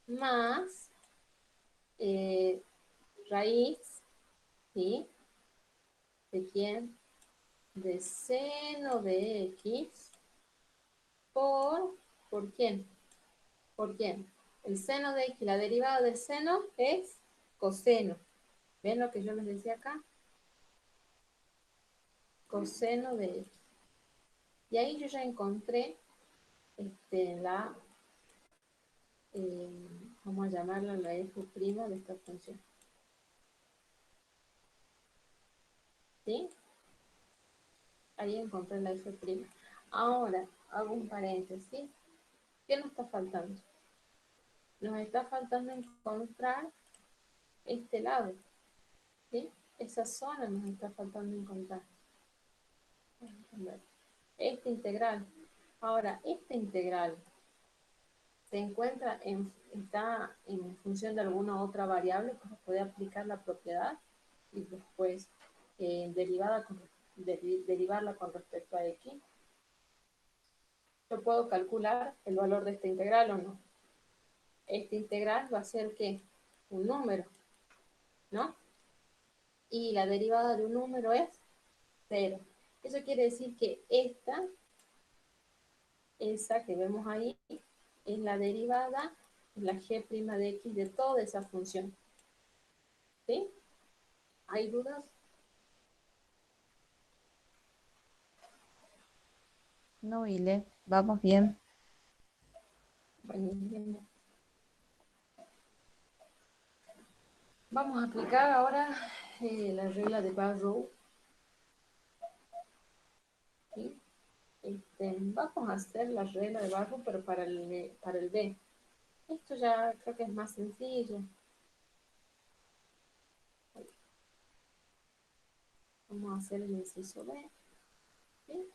más raíz, ¿sí? ¿De quién? De seno de x ¿por quién? ¿Por quién? El seno de x, la derivada del seno es coseno. ¿Ven lo que yo les decía acá? Coseno de x. Y ahí yo ya encontré la, vamos a llamarla la f' de esta función. ¿Sí? Ahí encontré la f'. Ahora, hago un paréntesis. ¿Qué nos está faltando? Nos está faltando encontrar este lado, ¿sí? Esa zona nos está faltando encontrar. Esta integral. Ahora, esta integral se encuentra está en función de alguna otra variable, pues puede aplicar la propiedad y después derivarla con respecto a x. Yo puedo calcular el valor de esta integral o no. Esta integral va a ser ¿qué? Un número, ¿no? Y la derivada de un número es 0. Eso quiere decir que esa que vemos ahí, es la derivada, la g' de x de toda esa función. ¿Sí? ¿Hay dudas? No, Ile, vamos bien. Buenísimo. Vamos a aplicar ahora la regla de Barrow. ¿Sí? Vamos a hacer la regla de Barrow, pero para el B. Esto ya creo que es más sencillo. Vamos a hacer el inciso B. ¿Sí?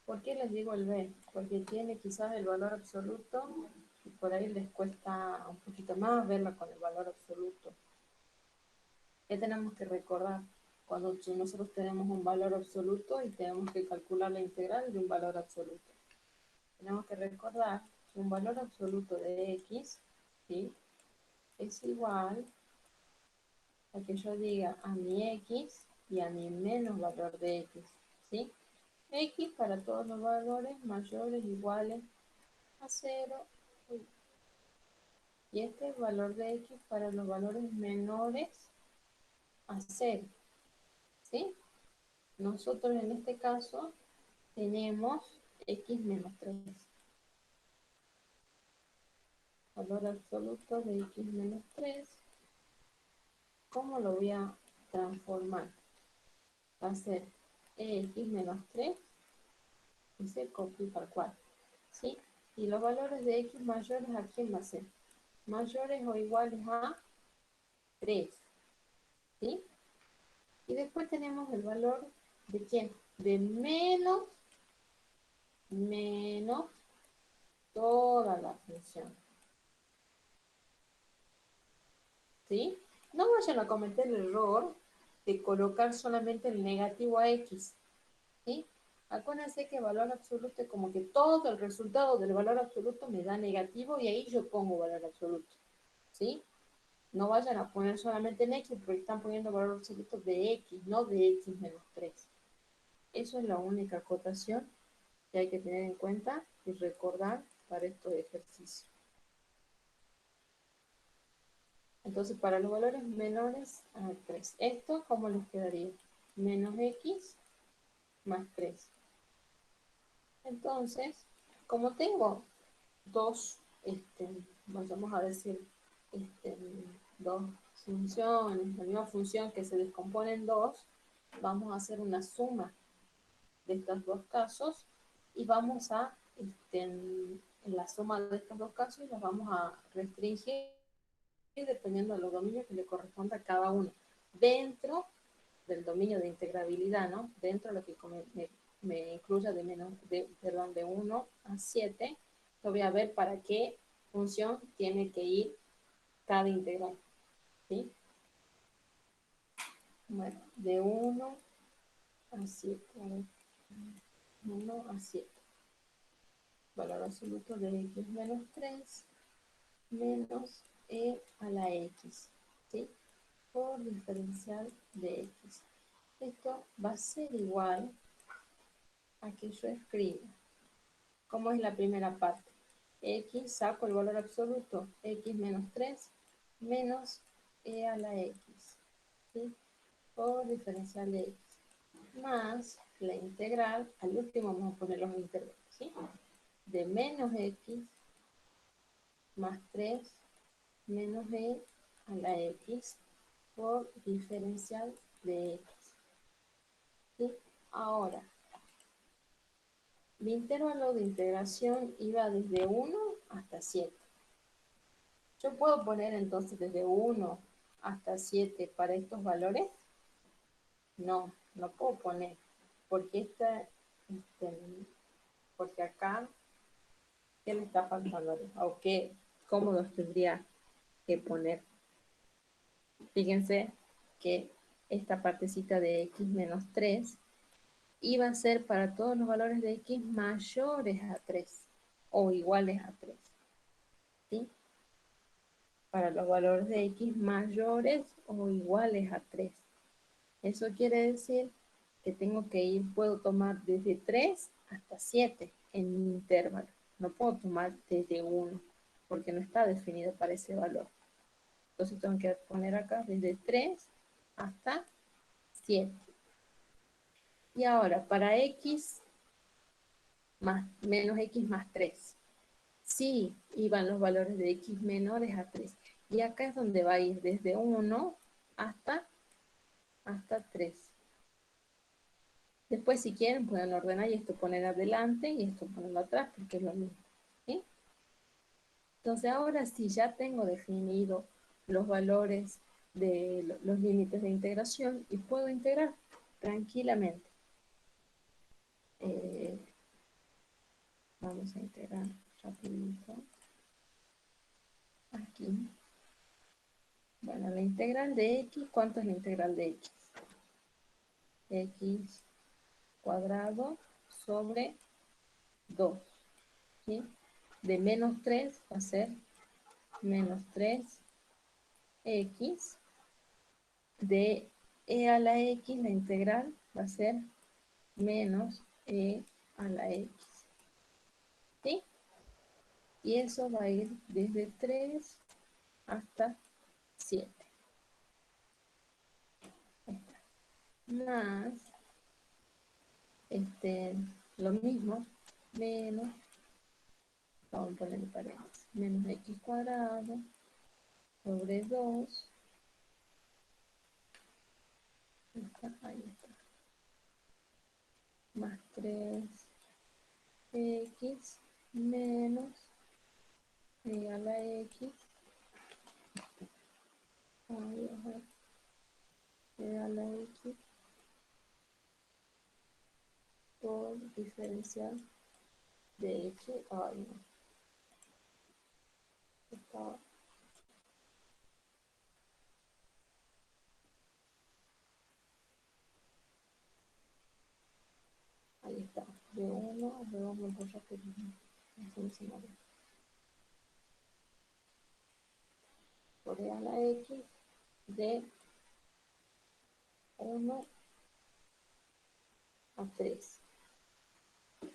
¿Por qué les digo el B? Porque tiene quizás el valor absoluto y por ahí les cuesta un poquito más verla con el valor absoluto. ¿Qué tenemos que recordar? Cuando nosotros tenemos un valor absoluto y tenemos que calcular la integral de un valor absoluto. Tenemos que recordar que un valor absoluto de x, ¿sí? es igual a que yo diga a mi x y a mi menos valor de x, ¿sí? X para todos los valores mayores iguales a 0 y este es el valor de x para los valores menores a 0, ¿sí? Nosotros en este caso tenemos x menos 3. Valor absoluto de x menos 3. ¿Cómo lo voy a transformar? Va a ser x menos 3 y se copia tal cual, ¿sí? Y los valores de x mayores, ¿a quién va a ser? Mayores o iguales a 3, ¿sí? Y después tenemos el valor de quién? De menos toda la función, ¿sí? No vayan a cometer el error de colocar solamente el negativo a x, ¿sí? Acuérdense que valor absoluto es como que todo el resultado del valor absoluto me da negativo y ahí yo pongo valor absoluto, ¿sí? No vayan a poner solamente en x porque están poniendo valor absoluto de x, no de x menos 3. Eso es la única acotación que hay que tener en cuenta y recordar para estos ejercicios. Entonces, para los valores menores a 3, ¿esto cómo les quedaría? Menos x más 3. Entonces, como tengo dos, vamos a decir, este, dos funciones, la misma función que se descompone en dos, vamos a hacer una suma de estos dos casos y vamos a, en la suma de estos dos casos, las vamos a restringir dependiendo de los dominios que le corresponda a cada uno. Dentro del dominio de integrabilidad, ¿no? Dentro de lo que me incluya de 1 a 7, yo voy a ver para qué función tiene que ir cada integral, ¿sí? Bueno, de 1 a 7, 1 a 7. Valor absoluto de x menos 3 menos e a la x, ¿sí? Por diferencial de x. Esto va a ser igual a que yo escriba. ¿Cómo es la primera parte? X, saco el valor absoluto, x menos 3 menos e a la x, ¿sí? Por diferencial de x, más la integral, al último vamos a poner los intervalos, ¿sí? De menos x más 3 menos e a la x por diferencial de x, ¿sí? Ahora, mi intervalo de integración iba desde 1 hasta 7. Yo puedo poner entonces desde 1 hasta 7 para estos valores. No, no puedo poner, porque porque acá, ¿qué le está faltando? ¿O qué? ¿Cómo los tendría que poner? Fíjense que esta partecita de x menos 3 iba a ser para todos los valores de x mayores a 3 o iguales a 3, ¿sí? Para los valores de x mayores o iguales a 3. Eso quiere decir que tengo que ir, puedo tomar desde 3 hasta 7 en mi intervalo. No puedo tomar desde 1 porque no está definido para ese valor. Entonces tengo que poner acá desde 3 hasta 7. Y ahora, para x más, menos x más 3. Sí, iban los valores de x menores a 3. Y acá es donde va a ir desde 1 hasta 3. Después, si quieren, pueden ordenar y esto poner adelante y esto ponerlo atrás, porque es lo mismo, ¿sí? Entonces, ahora sí ya tengo definido los valores de los límites de integración y puedo integrar tranquilamente. Vamos a integrar rapidito. Aquí. Bueno, la integral de x, ¿cuánto es la integral de x? X cuadrado sobre 2, ¿sí? De menos 3 va a ser menos 3 x de e a la x, la integral va a ser menos e a la x. ¿Sí? Y eso va a ir desde 3 hasta 7. Más, lo mismo, menos, vamos a poner paréntesis, menos x cuadrado sobre 2, ahí está, más 3x menos e a la x, ahí, e a la x por diferencial de x, ay no, está, ahí está, de 1, luego me voy a repetir, por e a la x de 1 a 3.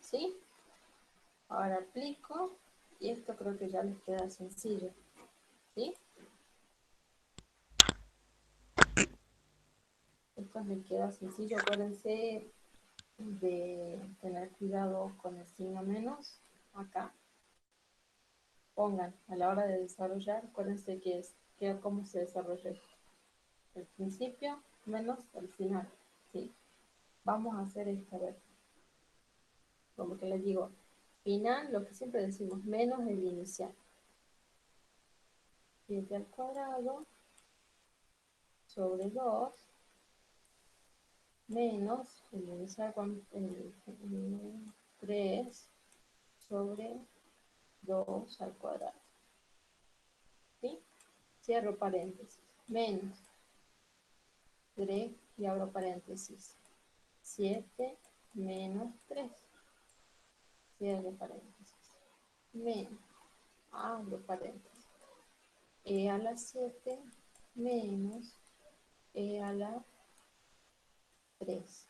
¿Sí? Ahora aplico y esto creo que ya les queda sencillo. ¿Sí? Esto les queda sencillo. Acuérdense de tener cuidado con el signo menos acá. Pongan a la hora de desarrollar, acuérdense cómo se desarrolla esto. El principio menos el final. ¿Sí? Vamos a hacer esta vez. Como que les digo, final, lo que siempre decimos, menos el inicial. 7 al cuadrado sobre 2 menos el inicial con el 3 sobre 2 al cuadrado. ¿Sí? Cierro paréntesis. Menos 3 y abro paréntesis. 7 menos 3. Cierro paréntesis. Menos. Abro paréntesis. E a la 7 menos e a la 3.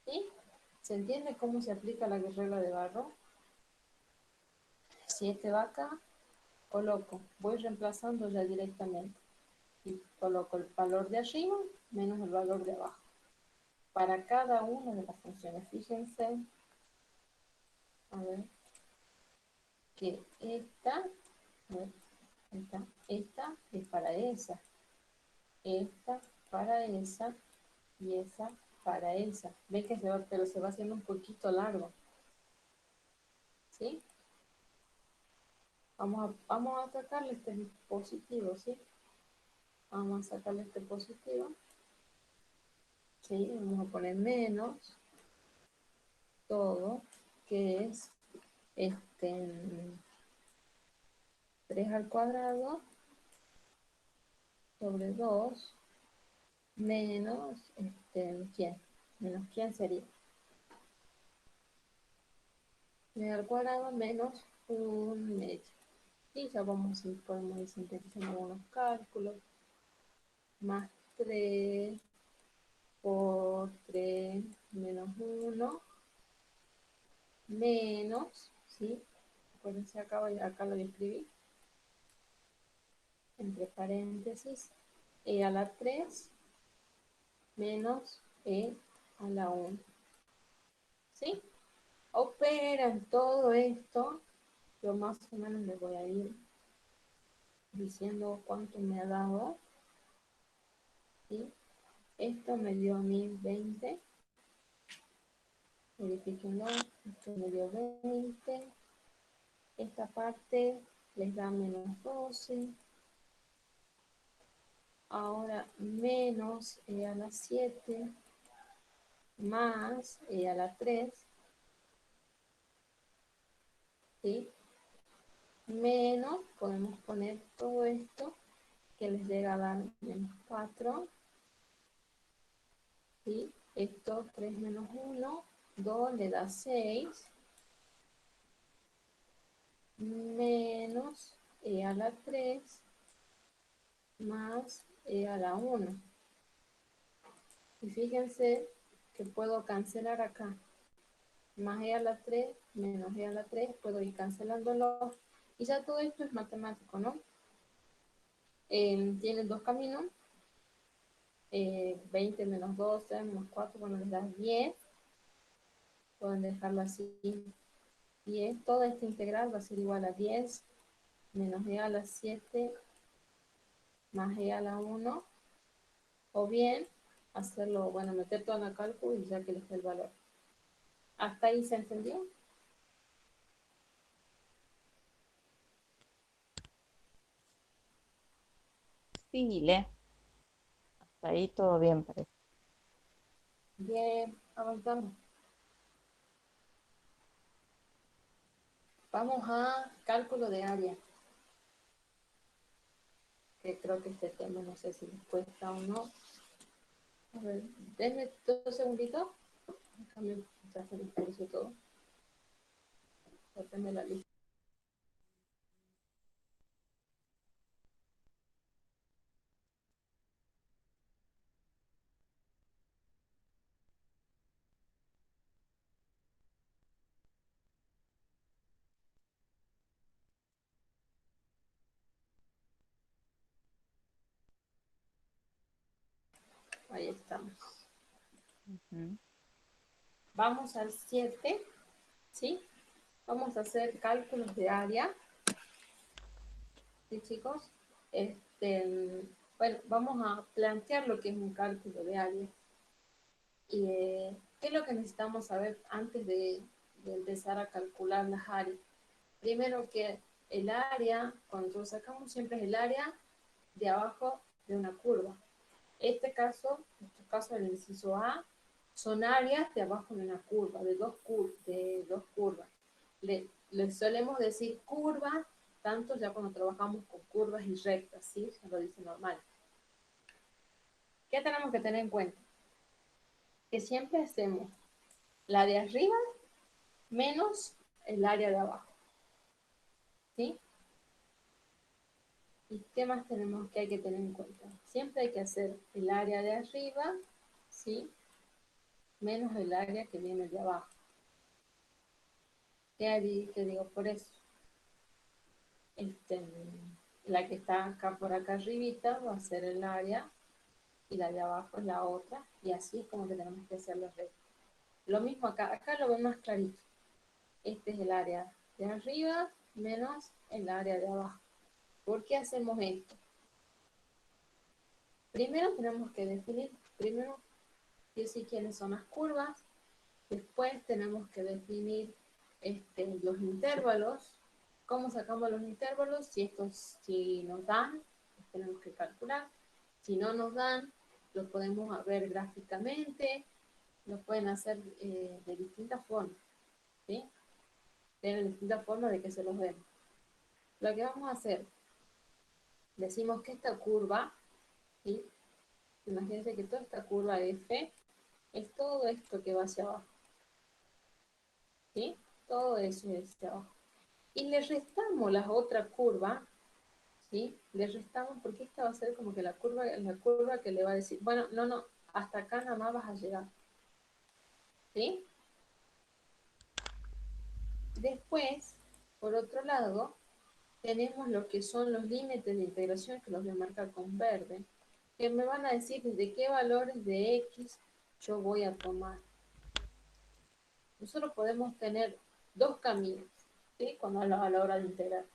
¿Sí? ¿Se entiende cómo se aplica la regla de Barro? 7 va acá, coloco, voy reemplazando ya directamente. Y coloco el valor de arriba menos el valor de abajo. Para cada una de las funciones, fíjense, a ver, que esta es para esa, esta para esa y esa para esa. Ven que pero se va haciendo un poquito largo. ¿Sí? Vamos a sacarle este positivo, ¿sí? Vamos a sacarle este positivo. ¿Sí? Vamos a poner menos todo, que es 3 al cuadrado sobre 2 menos, ¿quién? Menos quién sería. 3 al cuadrado menos un medio. Y ya podemos ir sintetizando algunos cálculos. Más 3 por 3 menos 1 menos, ¿sí? Acuérdense acá lo escribí, entre paréntesis, e a la 3 menos e a la 1. ¿Sí? Operan todo esto. Yo más o menos les voy a ir diciendo cuánto me ha dado. ¿Sí? Esto me dio a mí 20. Verifíquenlo. Esto me dio 20. Esta parte les da menos 12. Ahora menos e a la 7 más e a la 3. ¿Sí? Menos, podemos poner todo esto que les llega a dar menos 4. ¿Sí? Esto 3 menos 1, 2 le da 6. Menos e a la 3 más e a la 1. Y fíjense que puedo cancelar acá. Más e a la 3 menos e a la 3, puedo ir cancelándolo. Y ya todo esto es matemático, ¿no? Tienen dos caminos. 20 menos 12 menos 4, bueno, les da 10. Pueden dejarlo así. 10, toda esta integral va a ser igual a 10 menos e a la 7 más e a la 1. O bien, hacerlo, bueno, meter todo en el cálculo y ya que les dé el valor. ¿Hasta ahí se entendió? Sí, Le, hasta ahí todo bien, parece. Bien, avanzamos. Vamos a cálculo de área. Que creo que este tema no sé si les cuesta o no. A ver, denme 2 segunditos. Déjame hacer el curso todo. Depende de la lista. Ahí estamos. Ujú. Vamos al 7, ¿sí? Vamos a hacer cálculos de área, ¿sí, chicos? Bueno, vamos a plantear lo que es un cálculo de área. Y qué es lo que necesitamos saber antes de empezar a calcular las áreas. Primero que el área, cuando lo sacamos siempre es el área de abajo de una curva. Este caso, en este caso el inciso A, son áreas de abajo de una curva, de dos curvas. Le solemos decir curva, tanto ya cuando trabajamos con curvas y rectas, ¿sí? Se lo dice normal. ¿Qué tenemos que tener en cuenta? Que siempre hacemos la de arriba menos el área de abajo, ¿sí? ¿Y qué más tenemos que hay que tener en cuenta? Siempre hay que hacer el área de arriba, ¿sí? Menos el área que viene de abajo. ¿Qué digo por eso? Este, la que está acá por acá arribita va a ser el área y la de abajo es la otra, y así es como que tenemos que hacer los restos. Lo mismo acá, acá lo ven más clarito. Este es el área de arriba menos el área de abajo. ¿Por qué hacemos esto? Primero tenemos que definir, primero decir quiénes son las curvas, después tenemos que definir los intervalos. ¿Cómo sacamos los intervalos? Si nos dan, los tenemos que calcular. Si no nos dan, los podemos ver gráficamente, los pueden hacer de distintas formas, ¿sí? Tienen distintas formas de que se los den. Lo que vamos a hacer, decimos que esta curva, ¿sí? Imagínense que toda esta curva F es todo esto que va hacia abajo, ¿sí? Todo eso es hacia abajo. Y le restamos la otra curva, ¿sí? Le restamos porque esta va a ser como que la curva que le va a decir, bueno, no, hasta acá nada más vas a llegar, ¿sí? Después, por otro lado, tenemos lo que son los límites de integración, que los voy a marcar con verde, que me van a decir desde qué valores de X yo voy a tomar. Nosotros podemos tener dos caminos, ¿sí? Cuando a la hora de integrar.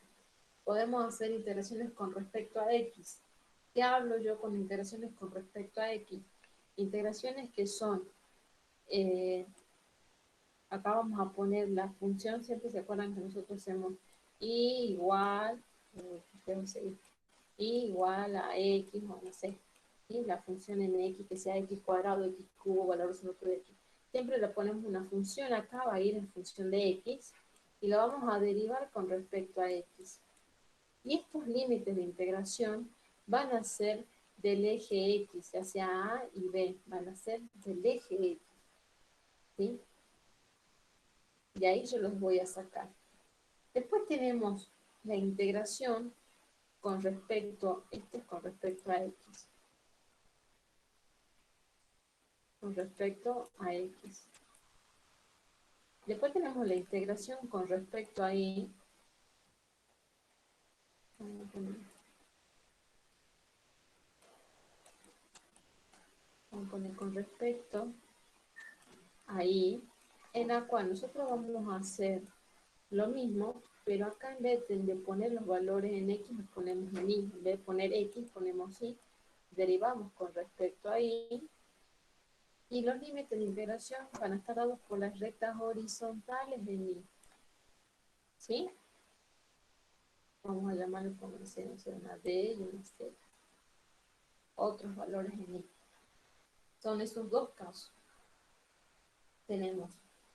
Podemos hacer integraciones con respecto a X. ¿Qué hablo yo con integraciones con respecto a X? Integraciones que son, acá vamos a poner la función, siempre se acuerdan que nosotros hacemos y igual, y igual a X, o no sé, ¿sí? La función en X, que sea X cuadrado, X cubo, valor absoluto de X. Siempre le ponemos una función acá, va a ir en función de X, y lo vamos a derivar con respecto a X. Y estos límites de integración van a ser del eje X, ya sea A y B, van a ser del eje X, ¿sí? Y ahí yo los voy a sacar. Después tenemos la integración con respecto, este es con respecto a X. Con respecto a X. Después tenemos la integración con respecto a Y. Vamos a poner con respecto a Y, en la cual nosotros vamos a hacer lo mismo, pero acá en vez de poner los valores en X, los ponemos en Y. En vez de poner X, ponemos Y. Derivamos con respecto a Y. Y los límites de integración van a estar dados por las rectas horizontales en Y. ¿Sí? Vamos a llamarlo como no sé, una D y una Z. Otros valores en Y. Son esos dos casos.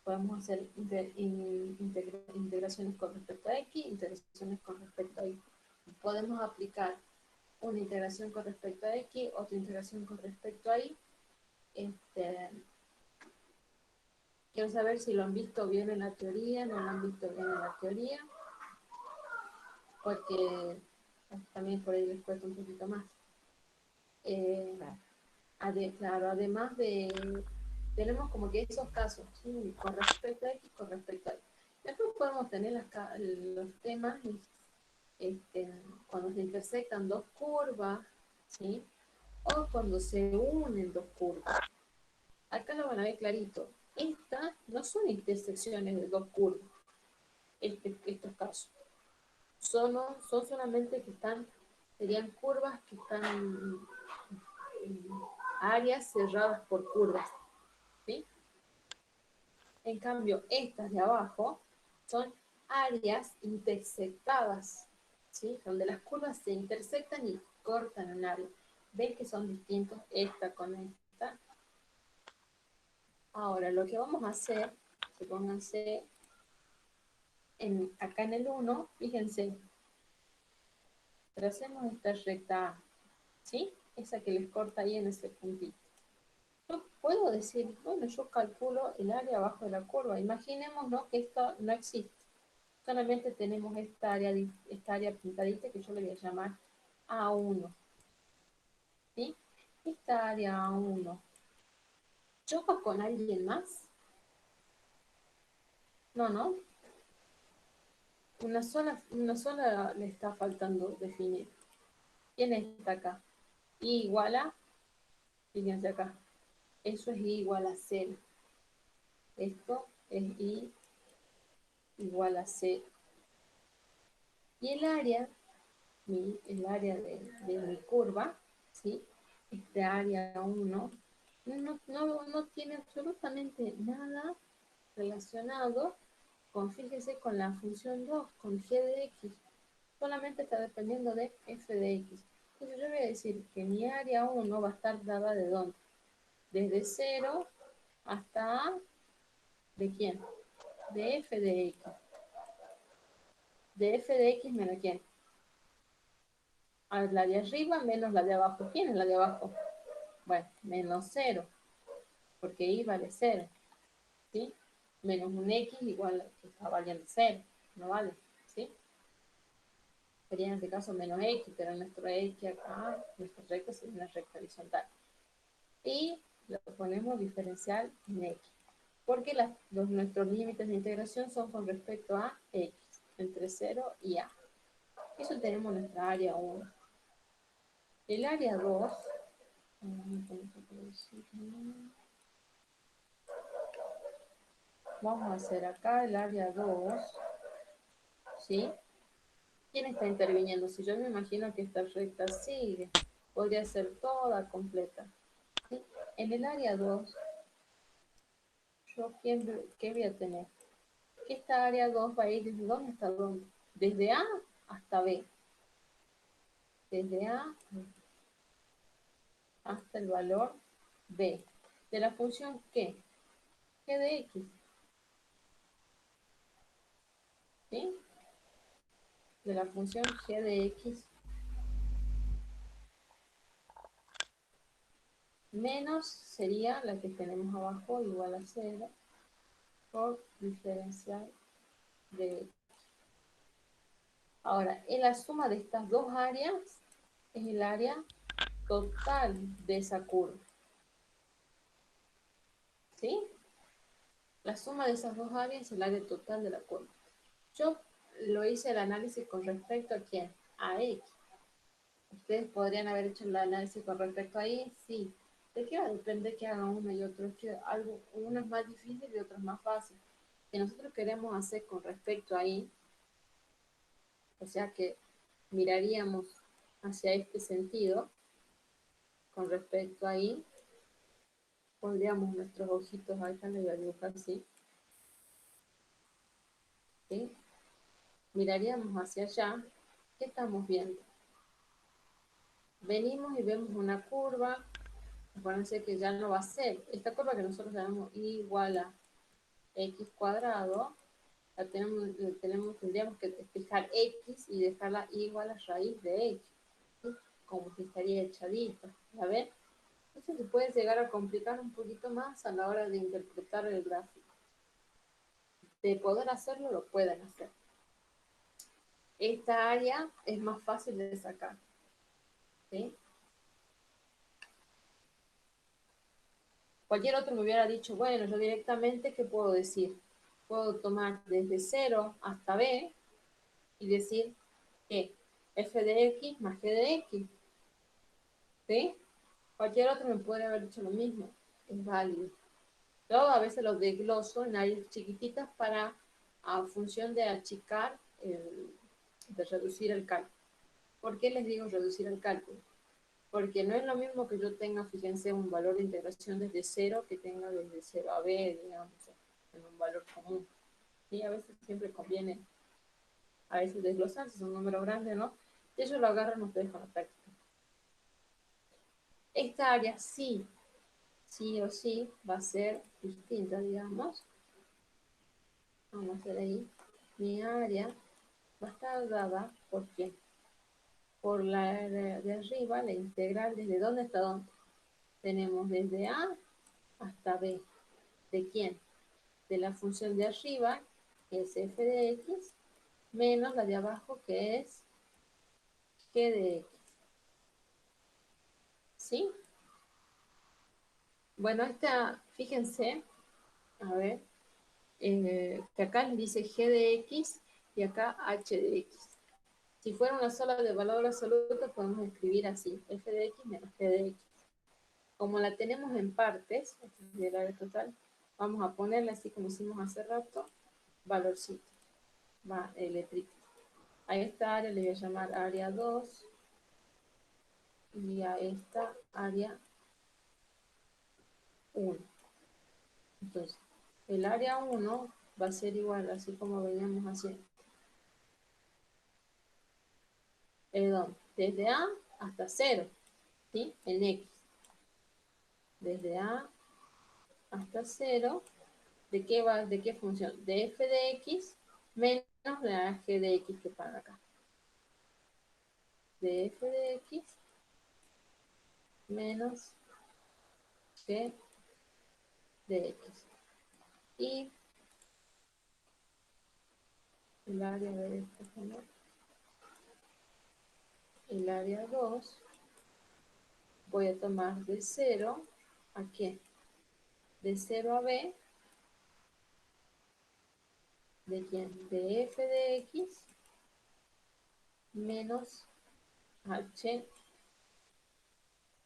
Podemos hacer integraciones con respecto a X, integraciones con respecto a Y. Podemos aplicar una integración con respecto a X, otra integración con respecto a Y. Quiero saber si lo han visto bien en la teoría, no lo han visto bien en la teoría, porque también por ahí les cuesta un poquito más. Claro, además de, tenemos como que esos casos, ¿sí? Con respecto a X, con respecto a Y. Después podemos tener los temas cuando se intersectan dos curvas, ¿sí? O cuando se unen dos curvas. Acá lo van a ver clarito. Estas no son intersecciones de dos curvas, estos casos. Son solamente serían curvas que están en áreas cerradas por curvas, ¿sí? En cambio, estas de abajo son áreas intersectadas, ¿sí? Donde las curvas se intersectan y cortan un área. ¿Ven que son distintos esta con esta? Ahora, lo que vamos a hacer, pónganse acá en el 1, fíjense, tracemos esta recta A, ¿sí? Esa que les corta ahí en ese puntito. Yo puedo decir, bueno, yo calculo el área abajo de la curva. Imaginemos, ¿no?, que esto no existe. Solamente tenemos esta área pintadita que yo le voy a llamar A1. ¿Sí? Esta área A1. ¿Choca con alguien más? No, ¿no? Una sola le está faltando definir. ¿Quién está acá? I igual a, fíjense acá, eso es I igual a 0. Esto es I igual a 0. Y el área de mi curva, ¿sí? Este área 1, no tiene absolutamente nada relacionado fíjese, con la función 2, con g de x. Solamente está dependiendo de f de x. Entonces yo voy a decir que mi área 1 va a estar dada de dónde. Desde 0 hasta A, ¿de quién? De f de x. De f de x menos quién. A la de arriba menos la de abajo. ¿Quién es la de abajo? Bueno, menos 0, porque y vale 0, ¿sí? Menos un x igual que está valiendo 0, no vale, ¿sí? Sería en este caso menos x, pero nuestro x acá, nuestra recta sería una recta horizontal. Y lo ponemos diferencial en x, porque nuestros límites de integración son con respecto a x, entre 0 y a. Eso tenemos nuestra área 1. El área 2, vamos a hacer acá el área 2, ¿sí? ¿Quién está interviniendo? Si yo me imagino que esta recta sigue, podría ser toda completa. ¿Sí? En el área 2, ¿yo qué voy a tener? Que esta área 2 va a ir desde dónde hasta dónde. Desde A hasta B. Desde A hasta el valor B. De la función ¿qué? G de X. ¿Sí? De la función G de X menos sería la que tenemos abajo igual a 0 por diferencial de X. Ahora, en la suma de estas dos áreas es el área total de esa curva. ¿Sí? La suma de esas dos áreas es el área total de la curva. Yo lo hice el análisis con respecto a quién, a X. Ustedes podrían haber hecho el análisis con respecto a Y, sí. ¿De qué va a depender que haga uno y otro? Es que algo, uno es más difícil y otro es más fácil. Que nosotros queremos hacer con respecto a Y, o sea que miraríamos hacia este sentido, con respecto a Y, pondríamos nuestros ojitos acá, le voy a dibujar así, ¿sí? Miraríamos hacia allá, ¿qué estamos viendo? Venimos y vemos una curva, acuérdense que ya no va a ser, esta curva que nosotros llamamos y igual a x cuadrado, tendríamos que fijar x y dejarla igual a raíz de x, ¿sí? Como que estaría echadita, ¿la ven? Eso se puede llegar a complicar un poquito más a la hora de interpretar el gráfico. De poder hacerlo, lo pueden hacer. Esta área es más fácil de sacar, ¿sí? Cualquier otro me hubiera dicho, bueno, yo directamente, ¿qué puedo decir? Puedo tomar desde 0 hasta b y decir que f de x más g de x, ¿sí? Cualquier otro me puede haber dicho lo mismo, es válido. Yo a veces los desgloso en áreas chiquititas para, a función de achicar, de reducir el cálculo. ¿Por qué les digo reducir el cálculo? Porque no es lo mismo que yo tenga, fíjense, un valor de integración desde 0 que tenga desde 0 a b, digamos, en un valor común. Y a veces siempre conviene, a veces desglosar, si es un número grande, ¿no? Y ellos lo agarran ustedes con la práctica. Esta área sí, sí o sí, va a ser distinta, digamos. Vamos a hacer ahí. Mi área va a estar dada por qué? Por la de arriba, la integral, ¿desde dónde hasta dónde? Tenemos desde A hasta B. ¿De quién? De la función de arriba, que es f de x, menos la de abajo, que es g de x. ¿Sí? Bueno, esta, fíjense, a ver, que acá les dice g de x y acá h de x. Si fuera una sola de valor absoluto, podemos escribir así, f de x menos g de x. Como la tenemos en partes, del área total, vamos a ponerle así como hicimos hace rato, valorcito, va, letrita. A esta área le voy a llamar área 2 y a esta área 1. Entonces, el área 1 va a ser igual, así como veníamos haciendo. Perdón, desde A hasta 0, ¿sí? En X. Desde A hasta 0, ¿de qué va? ¿De qué función? De f de x menos la g de x que para acá. De f de x menos g de x. Y el área de esta, el área 2, voy a tomar de 0 a qué? De 0 a b, ¿de quién? De f de x menos h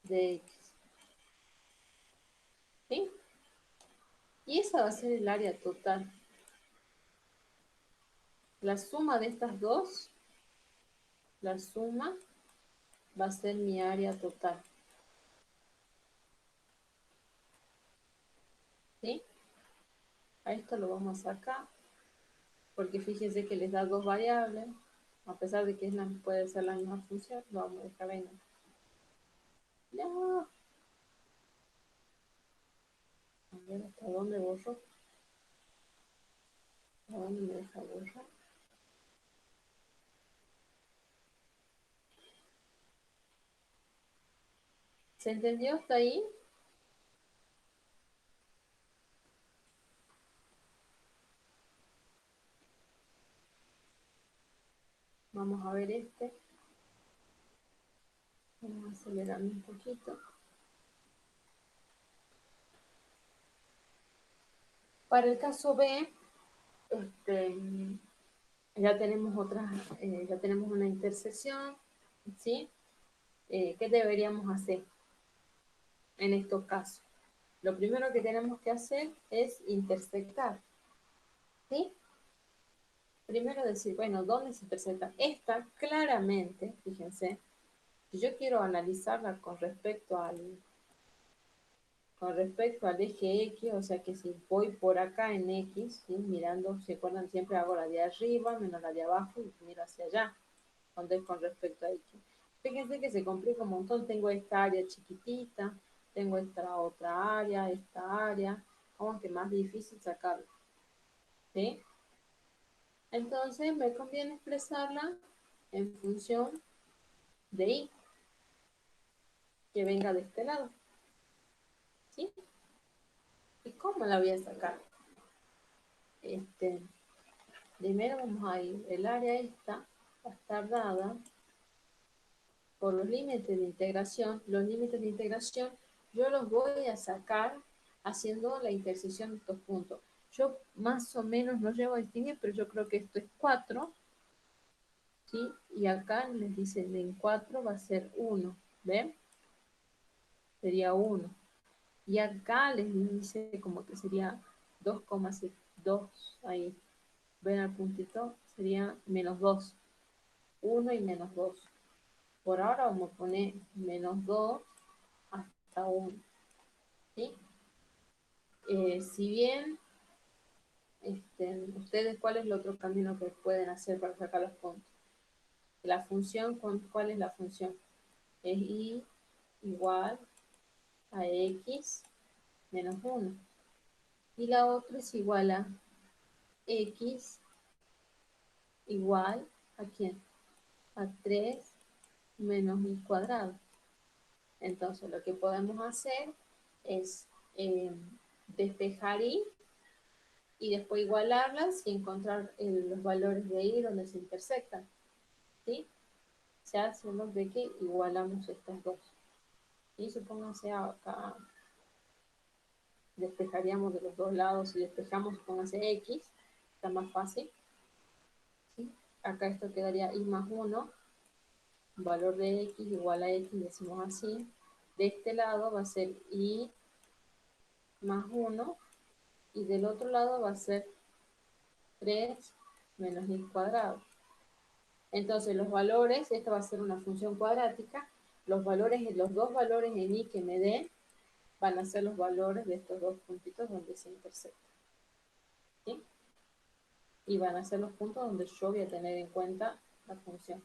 de x. ¿Sí? Y esa va a ser el área total. La suma de estas dos, la suma va a ser mi área total. ¿Sí? A esto lo vamos a sacar, porque fíjense que les da dos variables, a pesar de que puede ser la misma función, lo vamos a dejar ahí. No. A ver, ¿hasta dónde borro? ¿A dónde me deja borrar? ¿Se entendió hasta ahí? vamos a ver este. Vamos a acelerar un poquito. Para el caso B, ya tenemos ya tenemos una intersección, ¿sí? ¿Qué deberíamos hacer en estos casos? Lo primero que tenemos que hacer es intersectar, ¿sí? Primero decir, bueno, ¿dónde se intersecta? Esta claramente, fíjense, si yo quiero analizarla con respecto al eje X, o sea que si voy por acá en X, ¿sí? Mirando, ¿se acuerdan? Siempre hago la de arriba menos la de abajo y miro hacia allá, cuando es con respecto a X. Fíjense que se complica un montón, tengo esta área chiquitita, tengo esta otra área, esta área, como que más difícil sacarlo, ¿sí? Entonces me conviene expresarla en función de Y, que venga de este lado, ¿sí? ¿Y cómo la voy a sacar? Primero vamos a ir, el área esta va a estar dada por los límites de integración. Los límites de integración yo los voy a sacar haciendo la intersección de estos puntos. Yo más o menos no llevo a distinguir, pero yo creo que esto es 4, ¿sí? Y acá les dicen en 4 va a ser 1, ¿ven? Sería 1. Y acá les dice como que sería 2,2, ahí. ¿Ven al puntito? Sería menos 2. 1 y menos 2. Por ahora vamos a poner menos 2 hasta 1. ¿Sí? Si bien, ustedes, ¿cuál es el otro camino que pueden hacer para sacar los puntos? La función, ¿cuál es la función? Es y igual a x menos 1. Y la otra es igual a x igual a ¿quién? A 3 menos y cuadrado. Entonces lo que podemos hacer es despejar y después igualarlas y encontrar los valores de y donde se intersectan, ¿sí? Se hace de que igualamos estas dos. Y supónganse acá, despejaríamos de los dos lados y despejamos, supónganse x, está más fácil, ¿sí? Acá esto quedaría y más 1, valor de x igual a x, decimos así. De este lado va a ser y más 1 y del otro lado va a ser 3 menos y cuadrado. Entonces los valores, esta va a ser una función cuadrática, los dos valores en y que me den van a ser los valores de estos dos puntitos donde se intersectan, ¿sí? Y van a ser los puntos donde yo voy a tener en cuenta la función,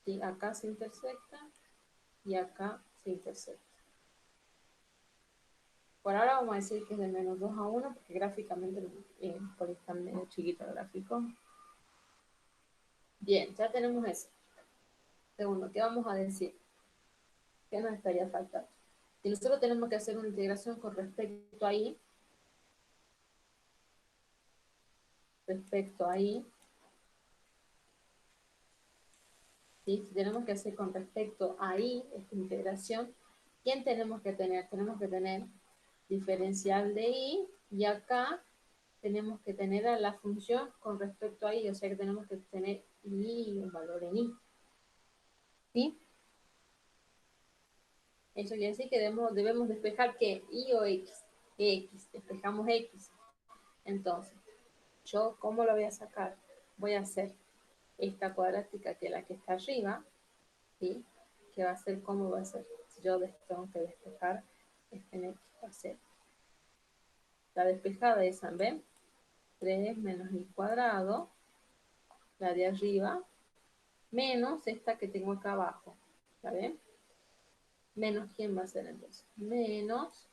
¿sí? Acá se intersecta y acá se intersecta. Por ahora vamos a decir que es de menos 2 a 1 porque gráficamente por está medio chiquito el gráfico. Bien, ya tenemos eso. Segundo, ¿qué vamos a decir? ¿Qué nos estaría faltando? Si nosotros tenemos que hacer una integración con respecto a y, ¿sí? Si tenemos que hacer con respecto a y, esta integración, ¿quién tenemos que tener? Tenemos que tener diferencial de y acá tenemos que tener a la función con respecto a y, o sea que tenemos que tener y un valor en y. ¿Sí? Eso quiere decir que debemos despejar que y o x. X, despejamos x. Entonces, ¿yo cómo lo voy a sacar? Voy a hacer esta cuadrática que es la que está arriba, ¿sí? Que va a ser, ¿cómo va a ser? Si yo tengo que despejar este en x, va a ser la despejada esa, ¿ven? 3 menos y cuadrado, la de arriba, menos esta que tengo acá abajo, ¿está bien? Menos, ¿quién va a ser entonces? Menos,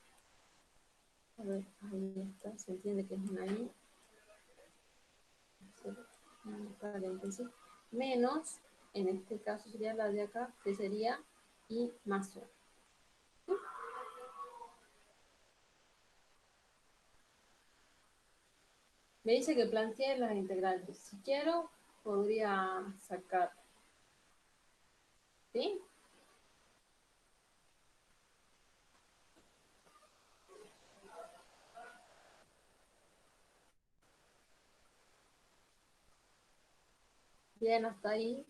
a ver, ahí está, se entiende que es una i, paréntesis, menos, en este caso sería la de acá, que sería i más 1. Me dice que plantee las integrales. Si quiero, podría sacar. ¿Sí? Bien, hasta ahí.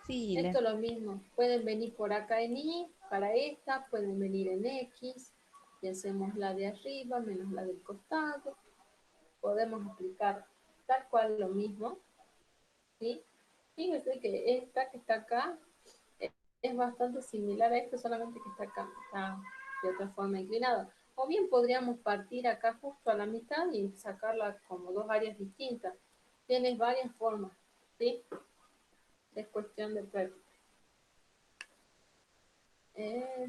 Sí, Esto es lo mismo. Pueden venir por acá en Y, para esta, pueden venir en X, y hacemos la de arriba menos la del costado. Podemos aplicar tal cual lo mismo, ¿sí? Fíjense que esta que está acá es bastante similar a esto, solamente que está acá, está de otra forma inclinada. O bien podríamos partir acá justo a la mitad y sacarla como dos áreas distintas. Tienes varias formas, ¿sí? Es cuestión de práctica. Eh,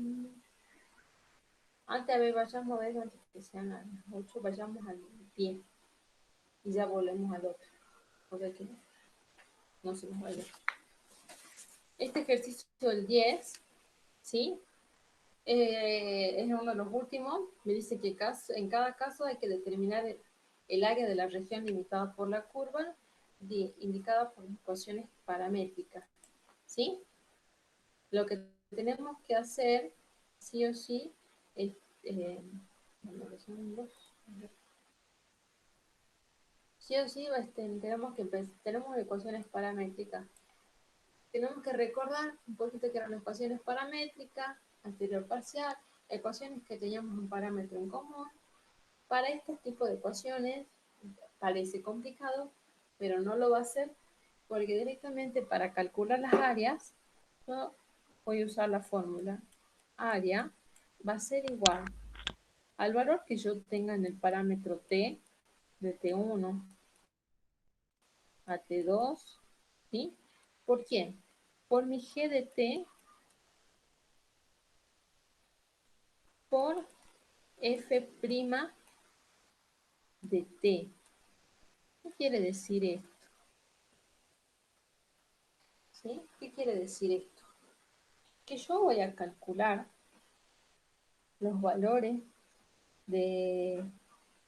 Antes, a ver, vayamos a ver, antes que sean las 8, vayamos al 10 y ya volvemos al otro. Porque que no se nos vaya. Este ejercicio del 10, ¿sí? Es uno de los últimos. Me dice que en cada caso hay que determinar el área de la región limitada por la curva indicada por ecuaciones paramétricas, ¿sí? Lo que tenemos que hacer, sí o sí, es... sí o sí, tenemos ecuaciones paramétricas. Tenemos que recordar un poquito que eran ecuaciones paramétricas, anterior parcial, ecuaciones que teníamos un parámetro en común. Para este tipo de ecuaciones parece complicado, pero no lo va a ser porque directamente para calcular las áreas yo voy a usar la fórmula. Área va a ser igual al valor que yo tenga en el parámetro t, de t1 a t2, ¿sí? ¿Por quién? Por mi g de t por f' de t. ¿Qué quiere decir esto? ¿Sí? ¿Qué quiere decir esto? Que yo voy a calcular los valores de,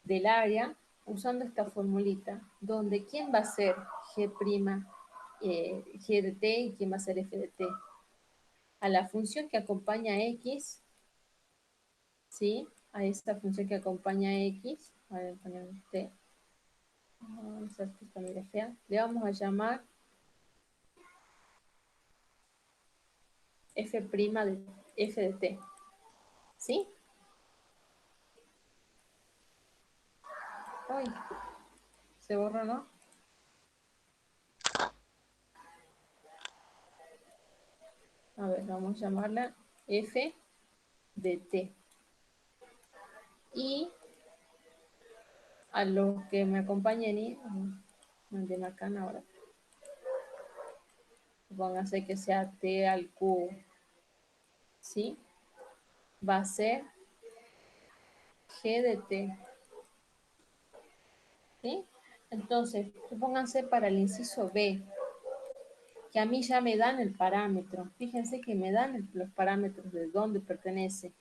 del área usando esta formulita, donde quién va a ser g', g de t y quién va a ser f de t. A la función que acompaña a x, ¿sí? A esta función que acompaña a x, a ver, ponemos t, vamos a hacer esta mira fea, le vamos a llamar f' de f de t, ¿sí? Uy, se borró, ¿no? A ver, vamos a llamarla f de t. Y a los que me acompañen y manden acá ahora. Pónganse que sea t al cubo, ¿sí? Va a ser g de t, ¿sí? Entonces, pónganse para el inciso B, que a mí ya me dan el parámetro. Fíjense que me dan los parámetros de dónde pertenece,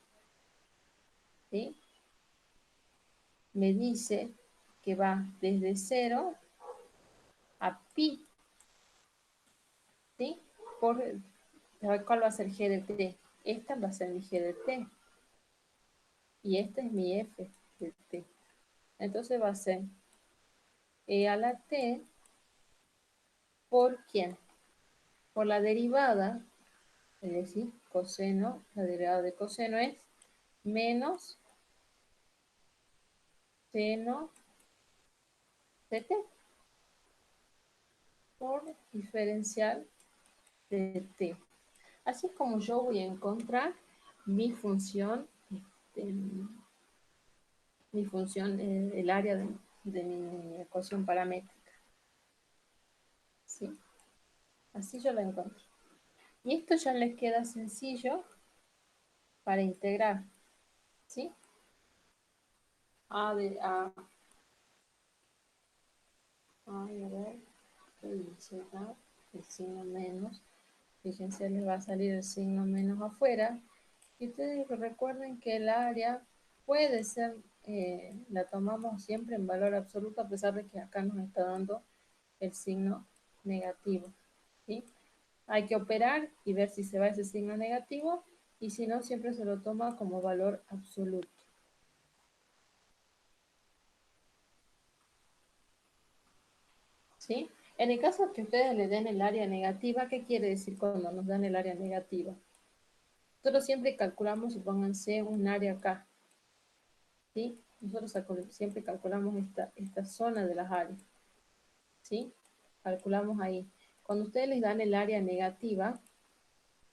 ¿sí? Me dice que va desde 0 a pi, ¿sí? ¿Cuál va a ser g de t? Esta va a ser mi g de t. Y esta es mi f de t. Entonces va a ser e a la t por quién? Por la derivada, es decir, coseno, la derivada de coseno es menos seno de t por diferencial de t. Así es como yo voy a encontrar mi función, este, el área de mi ecuación paramétrica. ¿Sí? Así yo la encuentro. Y esto ya les queda sencillo para integrar. ¿Sí? A de A. Ay, a ver. El signo menos. Fíjense, les va a salir el signo menos afuera. Y ustedes recuerden que el área puede ser, la tomamos siempre en valor absoluto, a pesar de que acá nos está dando el signo negativo, ¿sí? Hay que operar y ver si se va ese signo negativo, y si no, siempre se lo toma como valor absoluto. ¿Sí? En el caso que ustedes le den el área negativa, ¿qué quiere decir cuando nos dan el área negativa? Nosotros siempre calculamos, supónganse, un área acá, ¿sí? Nosotros siempre calculamos esta zona de las áreas, ¿sí? Calculamos ahí. Cuando ustedes les dan el área negativa,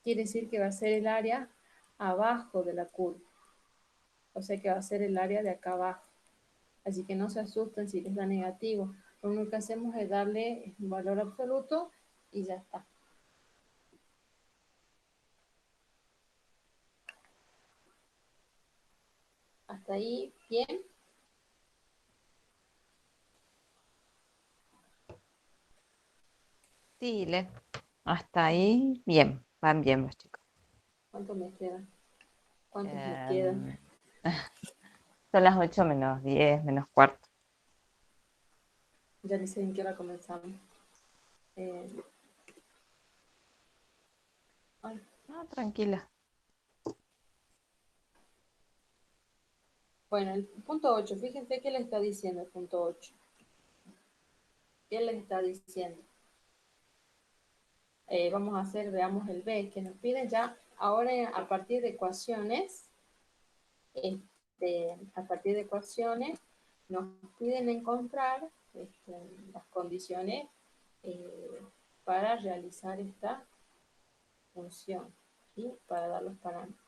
quiere decir que va a ser el área abajo de la curva. O sea que va a ser el área de acá abajo. Así que no se asusten si les da negativo. Lo único que hacemos es darle un valor absoluto y ya está. Hasta ahí, bien. Sí, Le. Hasta ahí, bien, van bien los chicos. ¿Cuántos me quedan? ¿Cuántos me quedan? Em, Son las 8 menos 10, menos cuarto. Ya ni sé en qué hora comenzamos. Eh, ay, No, tranquila. bueno, el punto 8, fíjense qué le está diciendo el punto 8. ¿Qué les está diciendo? Vamos a hacer, veamos el B, que nos pide ya ahora a partir de ecuaciones, a partir de ecuaciones, nos piden encontrar las condiciones eh, para realizar esta función, ¿sí? Para dar los parámetros.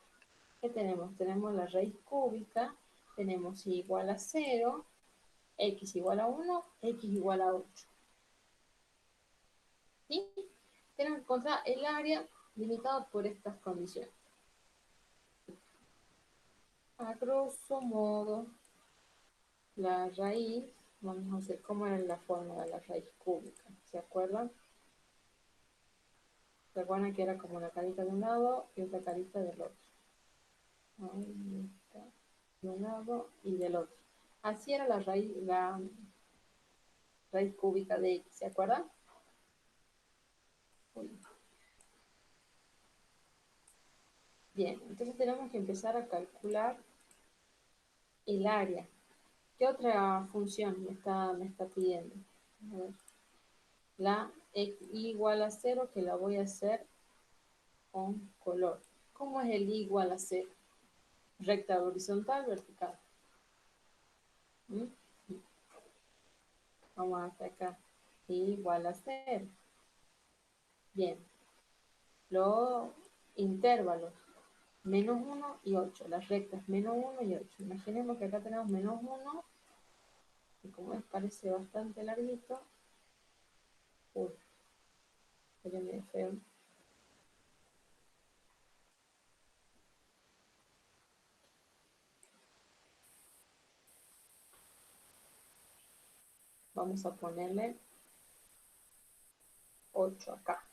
¿Qué tenemos? Tenemos la raíz cúbica, tenemos y igual a 0, x igual a 1, x igual a 8. ¿Sí? Tenemos que encontrar el área limitado por estas condiciones. A grosso modo, la raíz, vamos a hacer cómo era la forma de la raíz cúbica. ¿Se acuerdan? ¿Se acuerdan que era como una carita de un lado y otra carita del otro? Ahí está, de un lado y del otro. Así era la raíz cúbica de x, ¿se acuerdan? Bien, entonces tenemos que empezar a calcular el área. ¿Qué otra función me está pidiendo? A ver, la x igual a 0, que la voy a hacer con color. ¿Cómo es el igual a 0? Recta horizontal, vertical. ¿Mm? Vamos hasta acá. Igual a 0. Bien. Los intervalos. Menos 1 y 8. Las rectas menos 1 y 8. Imaginemos que acá tenemos menos 1. Y como es, parece bastante larguito. Uy, sería medio feo. Vamos a ponerle 8 acá.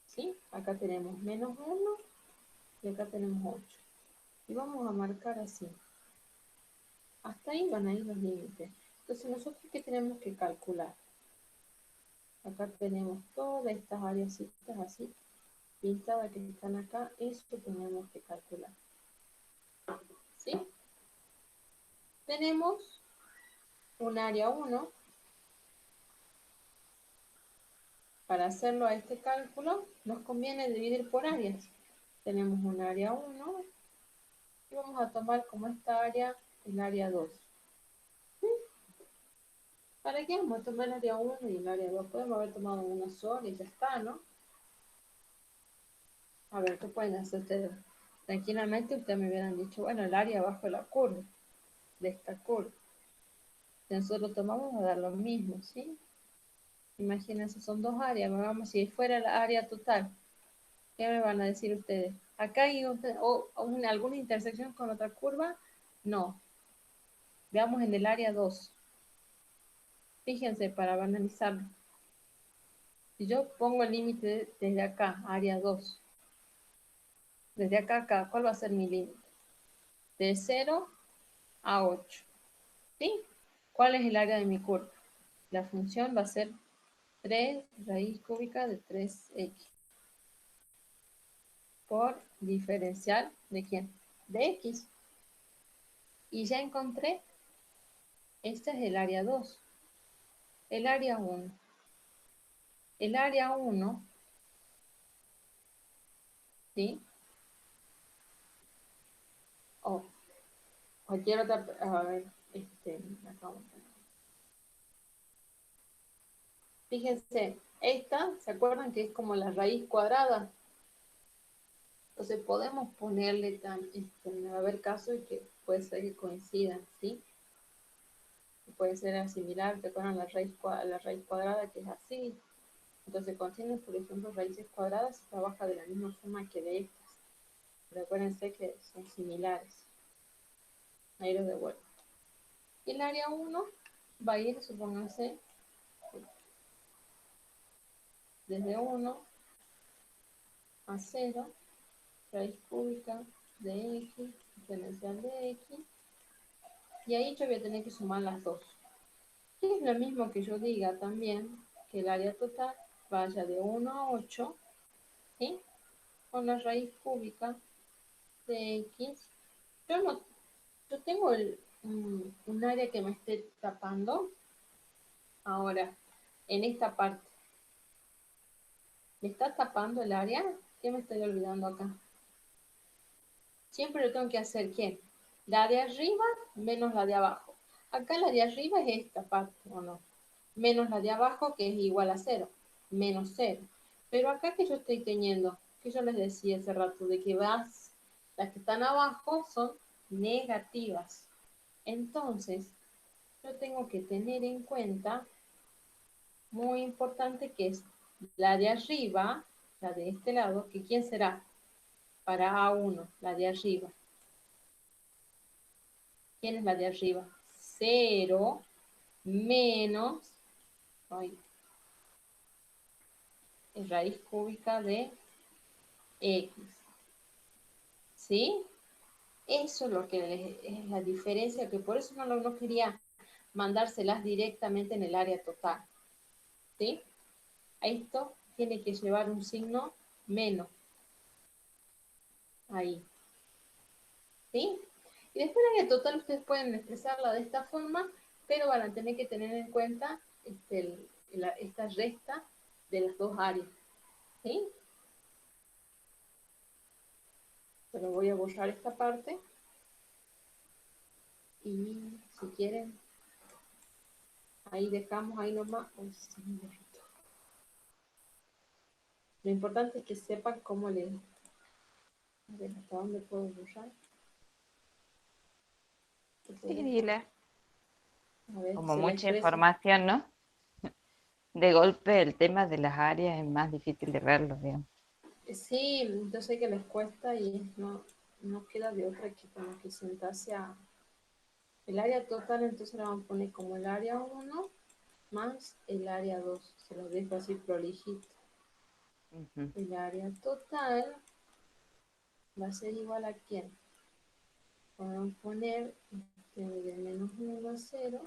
¿Sí? Acá tenemos menos 1 y acá tenemos 8. Y vamos a marcar así. Hasta ahí van a ir los límites. Entonces, ¿nosotros qué tenemos que calcular? Acá tenemos todas estas áreas así, pintadas que están acá. Esto tenemos que calcular. ¿Sí? Tenemos un área 1. Para hacerlo a este cálculo, nos conviene dividir por áreas. Tenemos un área 1 y vamos a tomar como esta área el área 2. ¿Para qué vamos a tomar el área 1 y el área 2? Podemos haber tomado una sola y ya está, ¿no? A ver, ¿qué pueden hacer ustedes? Tranquilamente ustedes me hubieran dicho, bueno, el área abajo de la curva, de esta curva. Si nosotros tomamos, va a dar lo mismo, ¿sí? Imagínense, son dos áreas, vamos, si fuera la área total, ¿qué me van a decir ustedes? ¿Acá hay alguna intersección con otra curva? No. Veamos en el área 2. Fíjense para banalizarlo. Si yo pongo el límite desde acá, área 2, Desde acá a acá, ¿cuál va a ser mi límite? De 0 a 8. ¿Sí? ¿Cuál es el área de mi curva? La función va a ser 3 raíz cúbica de 3x por diferencial ¿de quién? De x. Y ya encontré, este es el área 2. El área 1. El área 1, ¿sí? O cualquier otra, a ver, acá vamos a ver. Fíjense, esta, ¿se acuerdan que es como la raíz cuadrada? Entonces podemos ponerle a ver casos que puede ser que coincidan, ¿sí? Puede ser similar, ¿te acuerdan la raíz cuadrada que es así? Entonces cuando tienen, por ejemplo, raíces cuadradas se trabaja de la misma forma que de estas. Pero acuérdense que son similares. Ahí los devuelvo. Y el área 1 va a ir, supónganse, desde 1 a 0, raíz cúbica de x, diferencial de x, y ahí yo voy a tener que sumar las dos. Y es lo mismo que yo diga también que el área total vaya de 1 a 8, ¿sí? Con la raíz cúbica de x. Yo, no, yo tengo un área que me esté tapando ahora, en esta parte. ¿Me está tapando el área? ¿Qué me estoy olvidando acá? Siempre lo tengo que hacer, ¿quién? La de arriba menos la de abajo. Acá la de arriba es esta parte, ¿o no? Menos la de abajo, que es igual a 0. Menos 0. Pero acá que yo estoy teniendo, que yo les decía hace rato, de que las que están abajo son negativas. Entonces, yo tengo que tener en cuenta, muy importante, que es la de arriba, la de este lado, que ¿quién será? Para A1, la de arriba. ¿Quién es la de arriba? 0 menos raíz cúbica de x. ¿Sí? Eso es lo que es la diferencia, que por eso no quería mandárselas directamente en el área total. ¿Sí? Esto tiene que llevar un signo menos. Ahí. ¿Sí? Y después el área total ustedes pueden expresarla de esta forma, pero van a tener que tener en cuenta esta resta de las dos áreas. ¿Sí? Pero voy a borrar esta parte y si quieren, ahí dejamos ahí nomás. Uy, lo importante es que sepan cómo le... A ver, ¿hasta dónde puedo borrar? Sí, dile. A ver, Como se la mucha expreso. información, ¿no? De golpe el tema de las áreas es más difícil de verlo, digamos. Sí, yo sé que les cuesta y no queda de otra que como que sentarse a... El área total, entonces la vamos a poner como el área 1 más el área 2. Se los dejo así prolijito. Ujú. El área total va a ser igual a quién. Podemos poner de menos 1 a 0.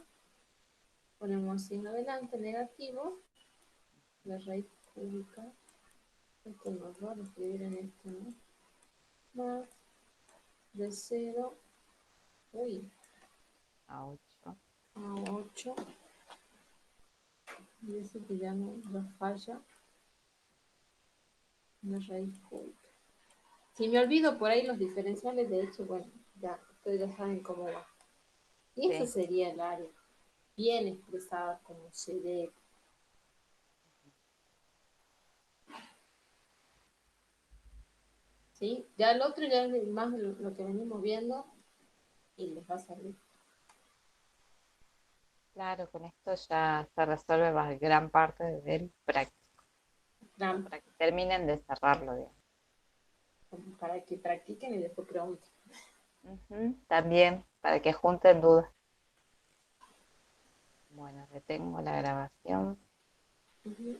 Ponemos signo delante, negativo. La raíz cúbica. Esto no va a escribir en esto, ¿no? Más de 0, uy, A 8. a 8. Y eso que ya no falla. Una raíz cúbica. Si me olvido por ahí los diferenciales, de hecho, bueno, ya ustedes ya saben cómo va. Y esa Sí. sería el área, bien expresada como se debe. ¿Sí? Ya el otro ya es más lo que venimos viendo y les va a salir. Claro, con esto ya se resuelve gran parte del práctico, como Trampa, para que terminen de cerrarlo, digamos. para que practiquen y después pregunten. Ujú. También para que junten dudas. Bueno, detengo la grabación. Ujú.